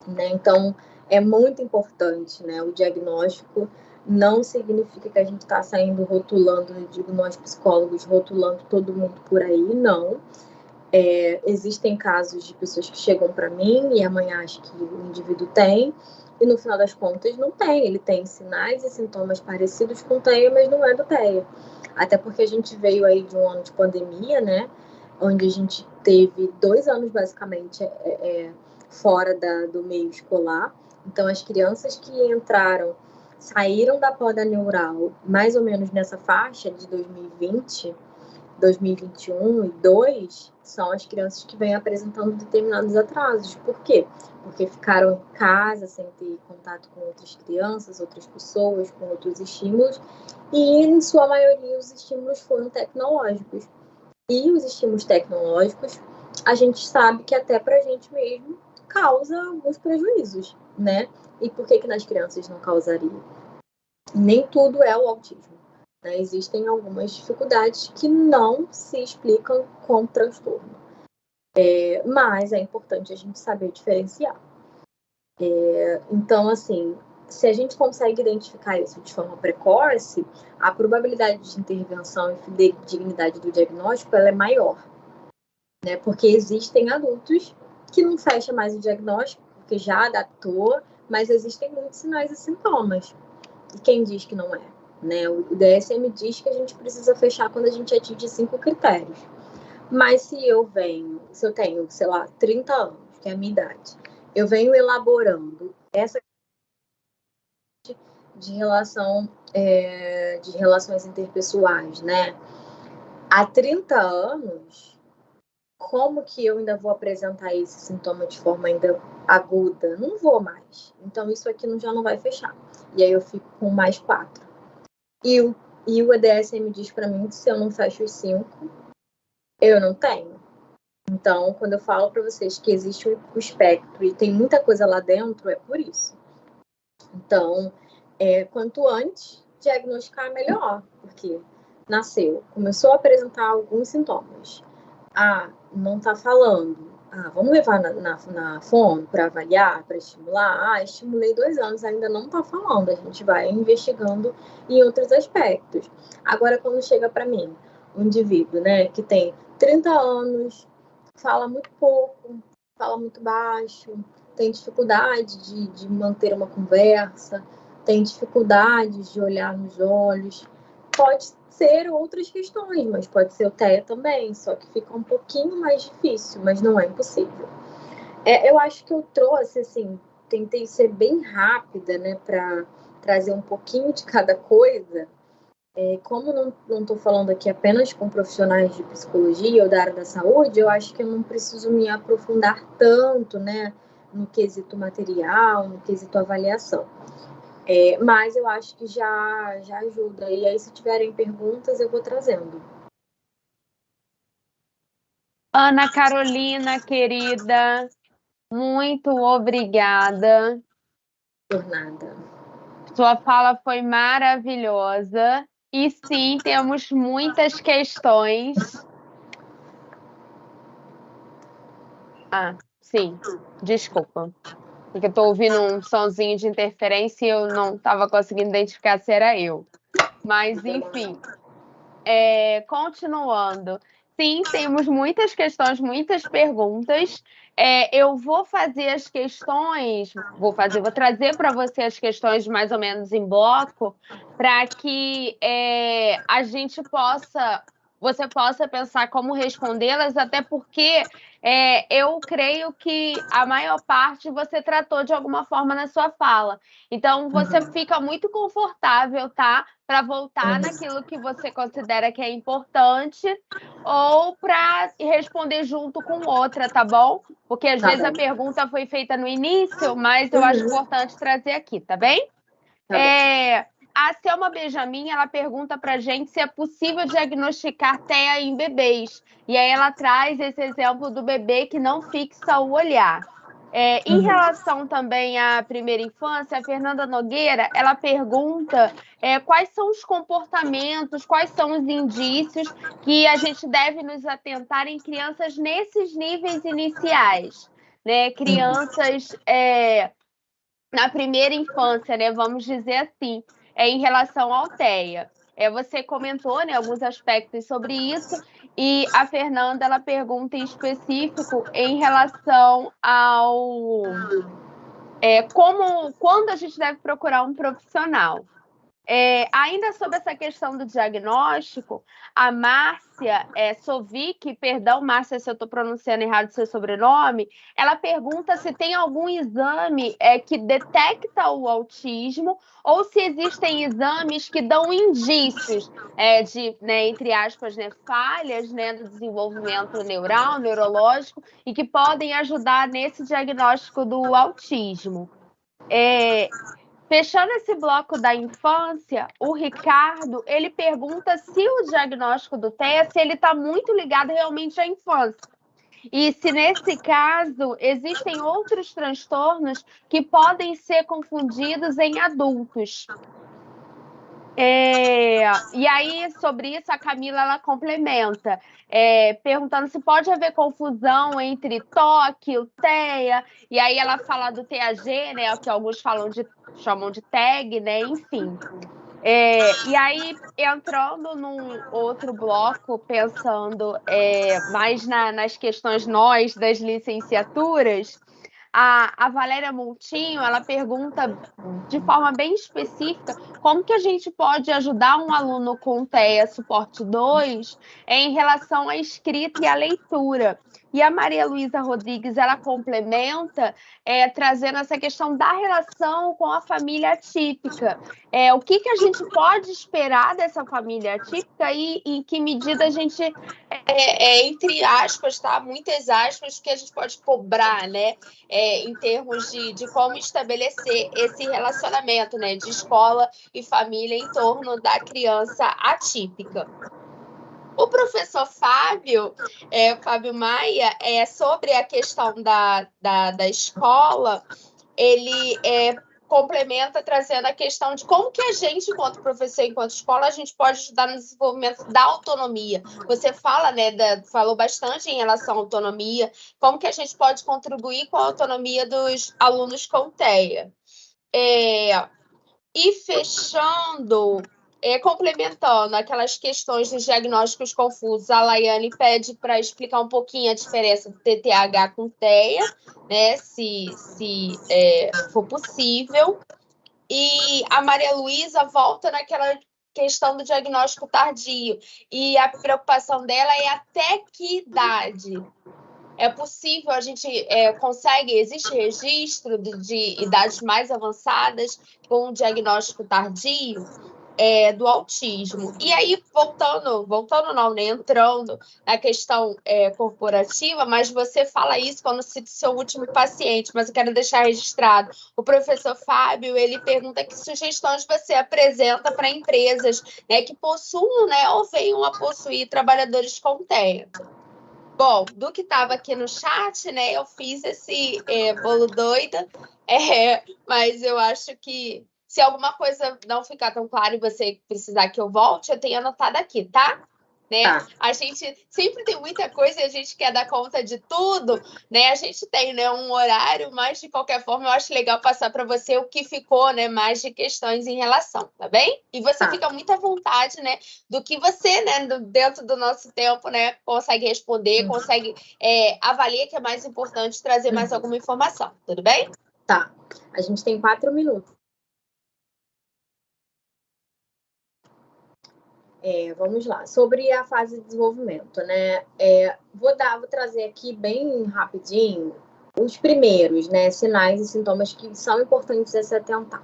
Né? Então, é muito importante, né? O diagnóstico não significa que a gente está saindo rotulando, eu digo nós psicólogos, rotulando todo mundo por aí, não. Existem casos de pessoas que chegam para mim e amanhã acho que o indivíduo tem, e no final das contas não tem. Ele tem sinais e sintomas parecidos com TEA, mas não é do TEA. Até porque a gente veio aí de um ano de pandemia, né? Onde a gente teve 2 anos basicamente fora do meio escolar. Então as crianças que saíram da poda neural mais ou menos nessa faixa de 2020, 2021 e 2022 são as crianças que vêm apresentando determinados atrasos. Por quê? Porque ficaram em casa sem ter contato com outras crianças, outras pessoas, com outros estímulos, e em sua maioria os estímulos foram tecnológicos. E os estímulos tecnológicos, a gente sabe que até para a gente mesmo causa alguns prejuízos, né? E por que nas crianças não causaria? Nem tudo é o autismo. Existem algumas dificuldades que não se explicam com transtorno. Mas é importante a gente saber diferenciar. Então, assim, se a gente consegue identificar isso de forma precoce, a probabilidade de intervenção e fidedignidade do diagnóstico ela é maior. Né? Porque existem adultos que não fecham mais o diagnóstico, porque já adaptou, mas existem muitos sinais e sintomas. E quem diz que não é? Né? O DSM diz que a gente precisa fechar quando a gente atinge 5 critérios. Mas se eu tenho, sei lá, 30 anos, que é a minha idade, eu venho elaborando essa de relações interpessoais, né? Há 30 anos, como que eu ainda vou apresentar esse sintoma de forma ainda aguda? Não vou mais. Então, isso aqui já não vai fechar. E aí eu fico com mais 4. E o EDSM diz para mim que se eu não fecho os 5, eu não tenho. Então, quando eu falo para vocês que existe o espectro e tem muita coisa lá dentro, é por isso. Então, quanto antes diagnosticar, melhor. Porque nasceu, começou a apresentar alguns sintomas. Não está falando. Vamos levar na fono para avaliar, para estimular. Estimulei 2 anos, ainda não está falando. A gente vai investigando em outros aspectos. Agora, quando chega para mim, um indivíduo, né, que tem 30 anos, fala muito pouco, fala muito baixo, tem dificuldade de manter uma conversa, tem dificuldade de olhar nos olhos, pode ser outras questões, mas pode ser o TEA também, só que fica um pouquinho mais difícil, mas não é impossível. Eu acho que eu trouxe, assim, tentei ser bem rápida, né, para trazer um pouquinho de cada coisa. Como não estou falando aqui apenas com profissionais de psicologia ou da área da saúde, eu acho que eu não preciso me aprofundar tanto, né, no quesito material, no quesito avaliação. Mas eu acho que já ajuda. E aí, se tiverem perguntas, eu vou trazendo. Ana Carolina, querida, Muito obrigada. Por nada. Sua fala foi maravilhosa. E sim, temos muitas questões. Sim, desculpa. Porque eu estou ouvindo um sonzinho de interferência e eu não estava conseguindo identificar se era eu. Mas, enfim, continuando. Sim, temos muitas questões, muitas perguntas. Eu vou fazer as questões, vou trazer para você as questões mais ou menos em bloco, para que você possa pensar como respondê-las, até porque eu creio que a maior parte você tratou de alguma forma na sua fala. Então, você fica muito confortável, tá? Para voltar naquilo que você considera que é importante ou para responder junto com outra, tá bom? Porque às vezes a pergunta foi feita no início, mas eu acho importante trazer aqui, tá bem? A Selma Benjamin, ela pergunta para a gente se é possível diagnosticar TEA em bebês. E aí ela traz esse exemplo do bebê que não fixa o olhar. Em relação também à primeira infância, a Fernanda Nogueira, ela pergunta quais são os comportamentos, quais são os indícios que a gente deve nos atentar em crianças nesses níveis iniciais, né? Crianças na primeira infância, né? Vamos dizer assim, em relação ao TEA. Você comentou, né, alguns aspectos sobre isso, e a Fernanda, ela pergunta em específico em relação ao quando a gente deve procurar um profissional. Ainda sobre essa questão do diagnóstico, a Márcia Sovic, perdão, Márcia, se eu estou pronunciando errado o seu sobrenome, ela pergunta se tem algum exame que detecta o autismo ou se existem exames que dão indícios de, né, entre aspas, né, falhas, né, do desenvolvimento neural, neurológico, e que podem ajudar nesse diagnóstico do autismo. Fechando esse bloco da infância, o Ricardo, ele pergunta se o diagnóstico do TEA, se ele está muito ligado realmente à infância. E se, nesse caso, existem outros transtornos que podem ser confundidos em adultos. E aí, sobre isso, a Camila, ela complementa, perguntando se pode haver confusão entre TOC, o TEA, e aí ela fala do TAG, né, que alguns chamam de TAG, né, enfim. E aí, entrando num outro bloco, pensando mais nas questões das licenciaturas, a Valéria Moutinho, ela pergunta de forma bem específica como que a gente pode ajudar um aluno com TEA Suporte 2 em relação à escrita e à leitura. E a Maria Luísa Rodrigues, ela complementa trazendo essa questão da relação com a família atípica. O que a gente pode esperar dessa família atípica e em que medida a gente, entre aspas, tá? Muitas aspas, que a gente pode cobrar, né? Em termos de como estabelecer esse relacionamento, né? De escola e família em torno da criança atípica. O professor Fábio Maia, sobre a questão da escola, ele complementa trazendo a questão de como que a gente, enquanto professor, enquanto escola, a gente pode ajudar no desenvolvimento da autonomia. Você fala, né, falou bastante em relação à autonomia, como que a gente pode contribuir com a autonomia dos alunos com TEA. E fechando, complementando aquelas questões dos diagnósticos confusos, a Laiane pede para explicar um pouquinho a diferença do TTAH com TEA, né, se for possível. E a Maria Luísa volta naquela questão do diagnóstico tardio. E a preocupação dela é até que idade é possível, a gente existe registro de idades mais avançadas com o diagnóstico tardio do autismo. E aí, entrando na questão corporativa, mas você fala isso quando cita o seu último paciente, mas eu quero deixar registrado. O professor Fábio, ele pergunta que sugestões você apresenta para empresas, né, que possuam, né, ou venham a possuir trabalhadores com TEA. Bom, do que estava aqui no chat, né? Eu fiz esse bolo doida, mas eu acho que se alguma coisa não ficar tão clara e você precisar que eu volte, eu tenho anotado aqui, tá? Né? Tá. A gente sempre tem muita coisa e a gente quer dar conta de tudo, né? A gente tem, né, um horário, mas de qualquer forma eu acho legal passar para você o que ficou, né, mais de questões em relação, tá bem? E você fica muito à vontade, né, do que você, né, dentro do nosso tempo, né, consegue responder, consegue avaliar que é mais importante trazer mais alguma informação, tudo bem? Tá. A gente tem 4 minutos. Vamos lá. Sobre a fase de desenvolvimento, né? Vou trazer aqui bem rapidinho os primeiros, né, sinais e sintomas que são importantes a se atentar.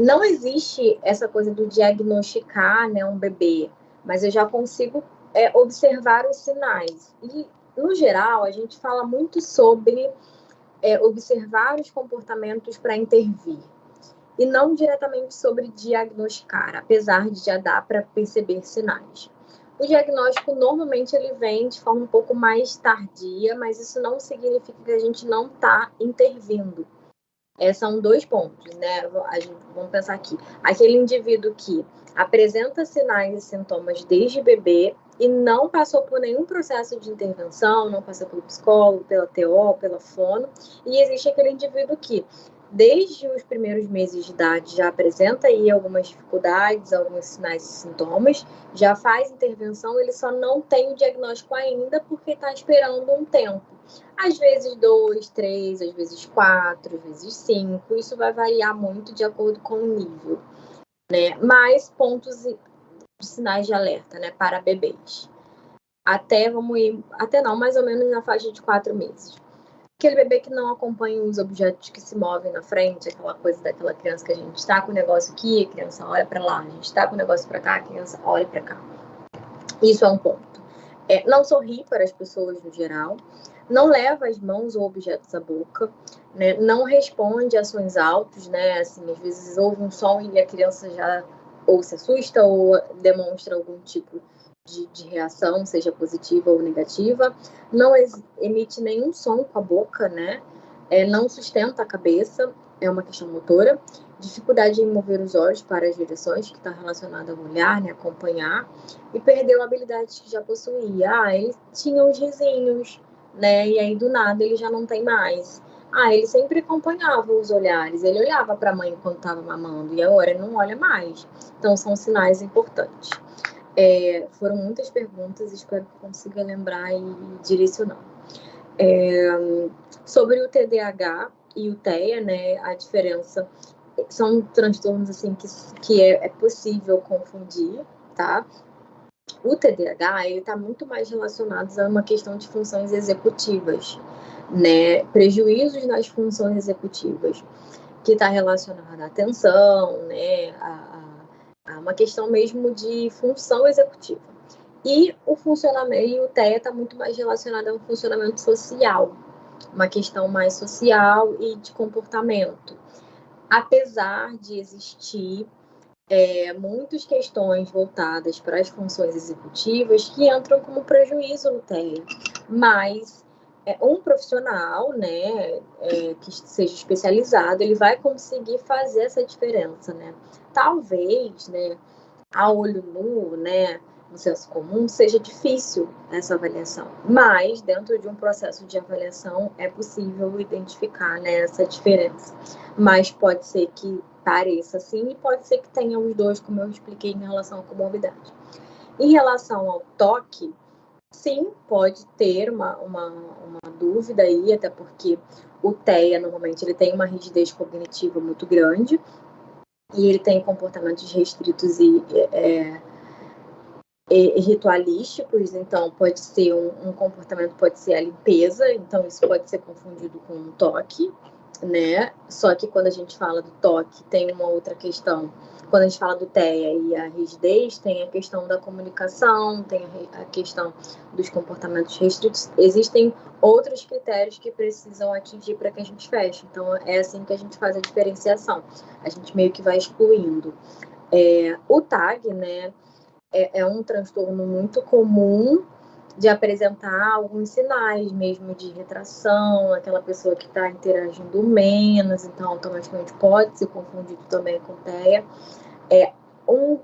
Não existe essa coisa do diagnosticar, né, um bebê, mas eu já consigo observar os sinais. E, no geral, a gente fala muito sobre observar os comportamentos para intervir. E não diretamente sobre diagnosticar, apesar de já dar para perceber sinais. O diagnóstico, normalmente, ele vem de forma um pouco mais tardia, mas isso não significa que a gente não está intervindo. São 2 pontos, né? Vamos pensar aqui. Aquele indivíduo que apresenta sinais e sintomas desde bebê e não passou por nenhum processo de intervenção, não passou pelo psicólogo, pela TO, pela fono, e existe aquele indivíduo que desde os primeiros meses de idade já apresenta aí algumas dificuldades, alguns sinais e sintomas, já faz intervenção, ele só não tem o diagnóstico ainda porque está esperando um tempo. Às vezes 2, 3, às vezes 4, às vezes 5, isso vai variar muito de acordo com o nível, né? Mais pontos de sinais de alerta, né, para bebês. Mais ou menos na faixa de 4 meses. Aquele bebê que não acompanha os objetos que se movem na frente, aquela coisa daquela criança que a gente está com o negócio aqui, a criança olha para lá, a gente está com o negócio para cá, a criança olha para cá. Isso é um ponto. Não sorri para as pessoas no geral, não leva as mãos ou objetos à boca, né? Não responde a sons altos, né? Assim, às vezes ouve um som e a criança já ou se assusta ou demonstra algum tipo de reação, seja positiva ou negativa, não emite nenhum som com a boca, né? Não sustenta a cabeça, é uma questão motora, dificuldade em mover os olhos para as direções, que está relacionada a olhar, né, acompanhar, e perdeu habilidades que já possuía. Ele tinha os risinhos, né, e aí do nada ele já não tem mais. Ele sempre acompanhava os olhares, ele olhava para a mãe enquanto estava mamando, e agora ele não olha mais. Então, são sinais importantes. Foram muitas perguntas, espero que consiga lembrar e direcionar. Sobre o TDAH e o TEA, né, a diferença são transtornos assim que é possível confundir, tá? O TDAH, ele está muito mais relacionado a uma questão de funções executivas, né? Prejuízos nas funções executivas, que está relacionada à atenção, né? A uma questão mesmo de função executiva. E o funcionamento, e o TEA está muito mais relacionado a um funcionamento social, uma questão mais social e de comportamento. Apesar de existir muitas questões voltadas para as funções executivas que entram como prejuízo no TEA, mas um profissional, né, que seja especializado, ele vai conseguir fazer essa diferença, né? Talvez, né, a olho nu, né, no senso comum, seja difícil essa avaliação, mas dentro de um processo de avaliação é possível identificar, né, essa diferença. Mas pode ser que pareça assim e pode ser que tenha os dois, como eu expliquei em relação à comorbidade. Em relação ao toque, sim, pode ter uma dúvida aí, até porque o TEA normalmente ele tem uma rigidez cognitiva muito grande e ele tem comportamentos restritos e ritualísticos, então pode ser um comportamento, pode ser a limpeza, então isso pode ser confundido com um toque, né? Só que quando a gente fala do toque, tem uma outra questão. Quando a gente fala do TEA e a rigidez, tem a questão da comunicação, tem a questão dos comportamentos restritos. Existem outros critérios que precisam atingir para que a gente feche. Então, é assim que a gente faz a diferenciação. A gente meio que vai excluindo. O TAG, né, é um transtorno muito comum de apresentar alguns sinais mesmo de retração, aquela pessoa que está interagindo menos, então automaticamente pode ser confundido também com TEA.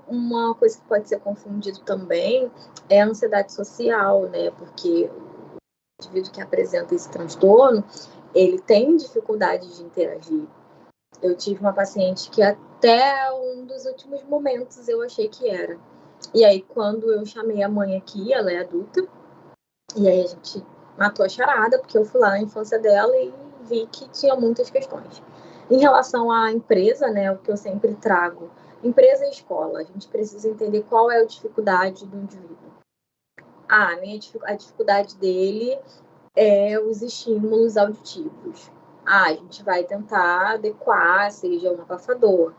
Uma coisa que pode ser confundido também é a ansiedade social, né? Porque o indivíduo que apresenta esse transtorno, ele tem dificuldade de interagir. Eu tive uma paciente que até um dos últimos momentos eu achei que era. E aí, quando eu chamei a mãe aqui, ela é adulta, e aí a gente matou a charada, porque eu fui lá na infância dela e vi que tinha muitas questões. Em relação à empresa, né, o que eu sempre trago, empresa e escola, a gente precisa entender qual é a dificuldade do indivíduo. A dificuldade dele é os estímulos auditivos. A gente vai tentar adequar, seja um abafador.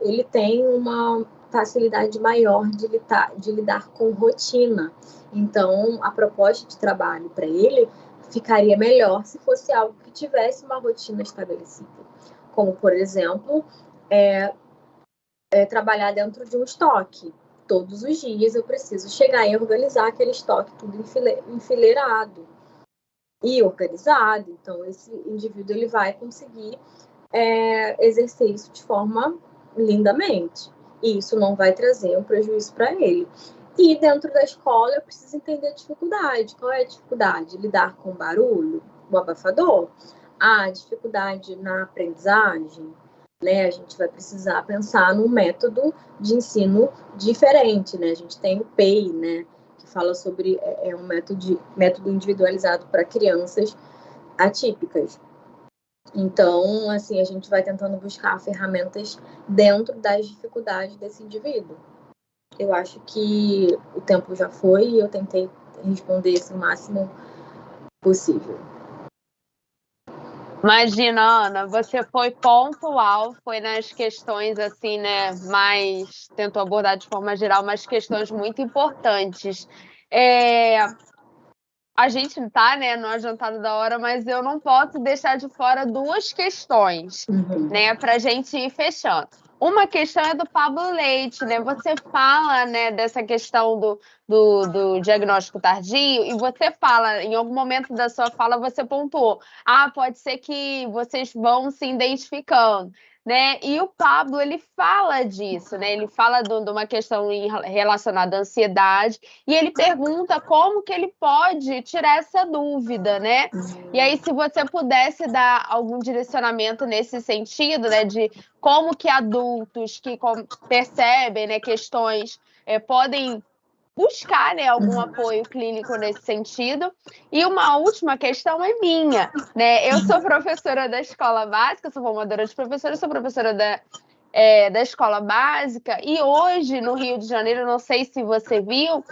Ele tem uma facilidade maior de lidar com rotina. Então, a proposta de trabalho para ele ficaria melhor se fosse algo que tivesse uma rotina estabelecida. Como, por exemplo, trabalhar dentro de um estoque. Todos os dias eu preciso chegar e organizar aquele estoque tudo enfileirado e organizado. Então, esse indivíduo ele vai conseguir exercer isso de forma lindamente. E isso não vai trazer um prejuízo para ele. E dentro da escola eu preciso entender a dificuldade. Qual é a dificuldade? Lidar com barulho, o abafador? A dificuldade na aprendizagem, né? A gente vai precisar pensar num método de ensino diferente, né? A gente tem o PEI, né? Que fala sobre um método individualizado para crianças atípicas. Então, assim, a gente vai tentando buscar ferramentas dentro das dificuldades desse indivíduo. Eu acho que o tempo já foi e eu tentei responder isso o máximo possível. Imagina, Ana, você foi pontual, foi nas questões assim, né, mais tentou abordar de forma geral, mas questões muito importantes. A gente tá, né, no adiantado da hora, mas eu não posso deixar de fora duas questões, né, pra gente ir fechando. Uma questão é do Pablo Leite, né? Você fala, né, dessa questão do diagnóstico tardio e você fala, em algum momento da sua fala, você pontuou, pode ser que vocês vão se identificando, né? E o Pablo, ele fala disso, né? Ele fala de uma questão relacionada à ansiedade e ele pergunta como que ele pode tirar essa dúvida, né? E aí, se você pudesse dar algum direcionamento nesse sentido, né, de como que adultos que percebem, né, questões podem buscar, né, algum apoio clínico nesse sentido. E uma última questão é minha, né? Eu sou professora da escola básica, sou formadora de professores, sou professora da escola básica, e hoje, no Rio de Janeiro, não sei se você viu,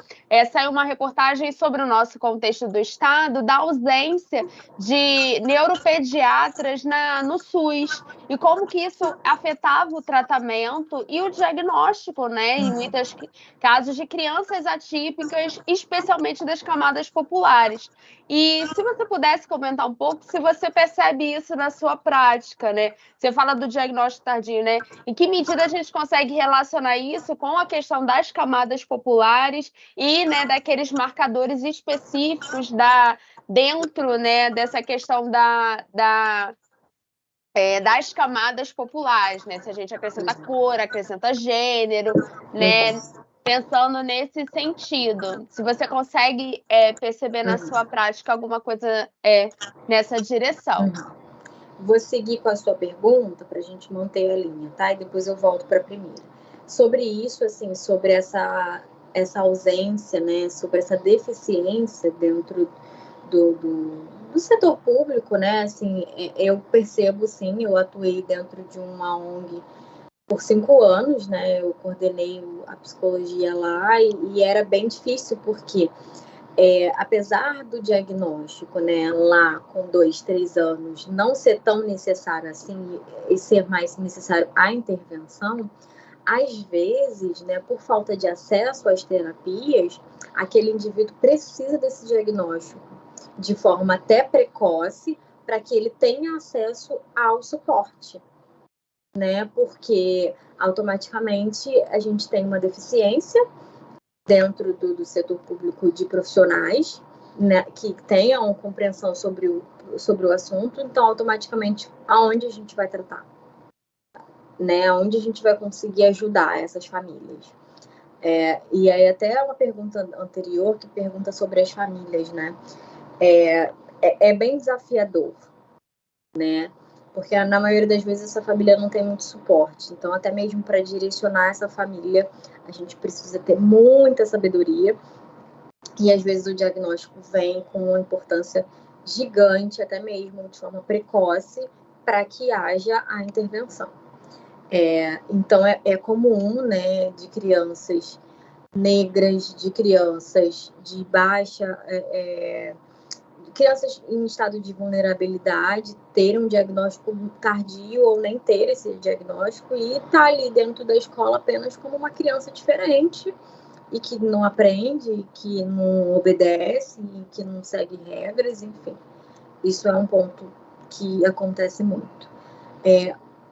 saiu uma reportagem sobre o nosso contexto do estado, da ausência de neuropediatras no SUS, e como que isso afetava o tratamento e o diagnóstico, né, em muitos casos de crianças atípicas, especialmente das camadas populares. E se você pudesse comentar um pouco, se você percebe isso na sua prática, né? Você fala do diagnóstico tardio, né? Em que medida a gente consegue relacionar isso com a questão das camadas populares e, né, daqueles marcadores específicos dentro, né, dessa questão das camadas populares, né? Se a gente acrescenta cor, acrescenta gênero, né? Pensando nesse sentido, se você consegue perceber na sua prática alguma coisa nessa direção. Vou seguir com a sua pergunta para a gente manter a linha, tá? E depois eu volto para a primeira. Sobre isso, assim, sobre essa ausência, né? Sobre essa deficiência dentro do setor público, né? Assim, eu percebo, sim, eu atuei dentro de uma ONG por 5 anos, né? Eu coordenei a psicologia lá e era bem difícil porque apesar do diagnóstico, né, lá com 2, 3 anos, não ser tão necessário assim e ser mais necessário a intervenção, às vezes, né, por falta de acesso às terapias, aquele indivíduo precisa desse diagnóstico de forma até precoce para que ele tenha acesso ao suporte, né, porque automaticamente a gente tem uma deficiência dentro do setor público de profissionais, né, que tenham compreensão sobre o assunto, então, automaticamente, aonde a gente vai tratar? Né, onde a gente vai conseguir ajudar essas famílias? E aí, até uma pergunta anterior que pergunta sobre as famílias, né? É bem desafiador, né? Porque na maioria das vezes essa família não tem muito suporte. Então, até mesmo para direcionar essa família, a gente precisa ter muita sabedoria. E às vezes o diagnóstico vem com uma importância gigante, até mesmo de forma precoce, para que haja a intervenção. Então, é comum, né, de crianças negras, de crianças de baixa... crianças em estado de vulnerabilidade terem um diagnóstico tardio ou nem ter esse diagnóstico e estar ali dentro da escola apenas como uma criança diferente e que não aprende, que não obedece, que não segue regras, enfim. Isso é um ponto que acontece muito.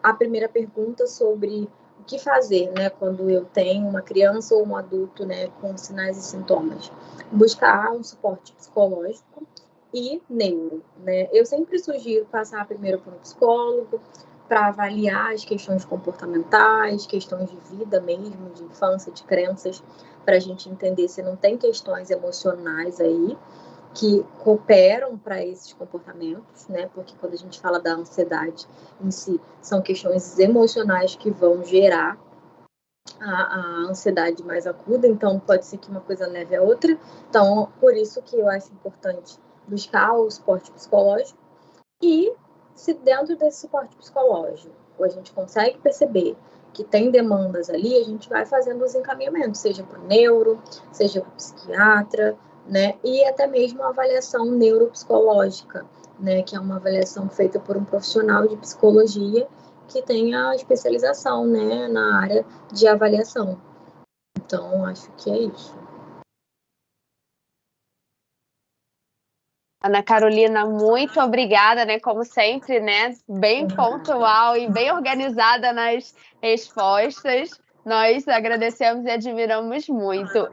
A primeira pergunta sobre o que fazer, né, quando eu tenho uma criança ou um adulto, né, com sinais e sintomas. Buscar um suporte psicológico e neuro, né? Eu sempre sugiro passar primeiro por um psicólogo para avaliar as questões comportamentais, questões de vida mesmo, de infância, de crenças, para a gente entender se não tem questões emocionais aí que cooperam para esses comportamentos, né? Porque quando a gente fala da ansiedade em si, são questões emocionais que vão gerar a ansiedade mais aguda, então pode ser que uma coisa leve a outra. Então, por isso que eu acho importante buscar o suporte psicológico e, se dentro desse suporte psicológico a gente consegue perceber que tem demandas ali, a gente vai fazendo os encaminhamentos, seja para o neuro, seja para o psiquiatra, né? E até mesmo a avaliação neuropsicológica, né? Que é uma avaliação feita por um profissional de psicologia que tem a especialização, né, na área de avaliação. Então, acho que é isso. Ana Carolina, muito obrigada, né? Como sempre, né? Bem pontual e bem organizada nas respostas. Nós agradecemos e admiramos muito.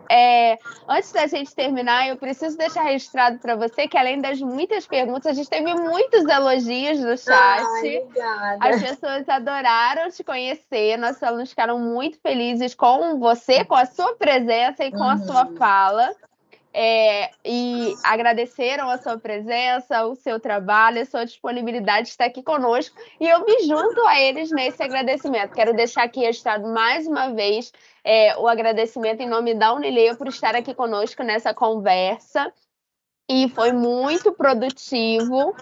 Antes da gente terminar, eu preciso deixar registrado para você que, além das muitas perguntas, a gente teve muitos elogios no chat. Ai, obrigada. As pessoas adoraram te conhecer, nossos alunos ficaram muito felizes com você, com a sua presença e com a sua fala. E agradeceram a sua presença, o seu trabalho, a sua disponibilidade de estar aqui conosco, e eu me junto a eles nesse agradecimento. Quero deixar aqui registrado mais uma vez o agradecimento em nome da Unileia por estar aqui conosco nessa conversa, e foi muito produtivo,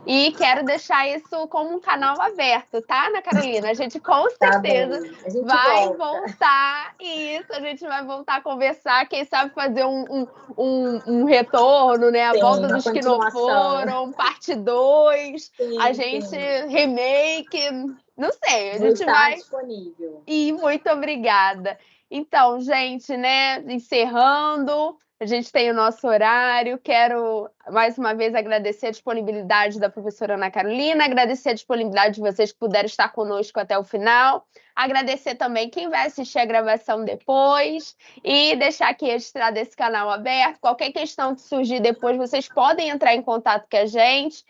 e quero deixar isso como um canal aberto, tá, Ana Carolina? A gente com certeza vai voltar, isso, a gente vai voltar a conversar, quem sabe fazer um retorno, né? A volta dos que não foram, parte 2, a gente remake, não sei, a gente vai... disponível. E muito obrigada. Então, gente, né, encerrando... A gente tem o nosso horário. Quero, mais uma vez, agradecer a disponibilidade da professora Ana Carolina, agradecer a disponibilidade de vocês que puderam estar conosco até o final, agradecer também quem vai assistir a gravação depois e deixar aqui registrado esse canal aberto. Qualquer questão que surgir depois, vocês podem entrar em contato com a gente,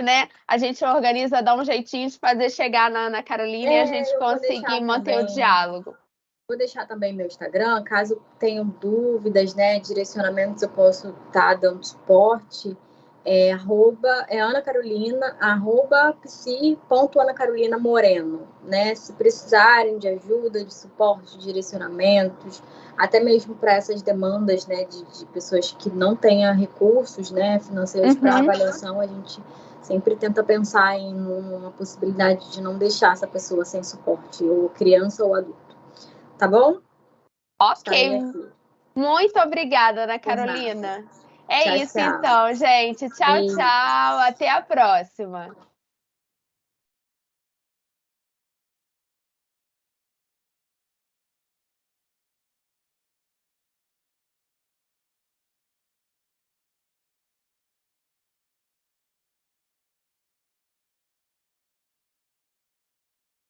né, a gente organiza, dá um jeitinho de fazer chegar na Ana Carolina e a gente conseguir manter o diálogo. Vou deixar também meu Instagram, caso tenham dúvidas, né, direcionamentos, eu posso estar dando suporte. Ana Carolina, @psi.anacarolinamoreno, né? Se precisarem de ajuda, de suporte, de direcionamentos, até mesmo para essas demandas, né, de pessoas que não tenham recursos, né, financeiros para avaliação, a gente sempre tenta pensar em uma possibilidade de não deixar essa pessoa sem suporte, ou criança ou adulto. Tá bom? Ok. Muito obrigada, Ana Carolina. Tchau, isso, então, gente. Tchau, tchau. Até a próxima.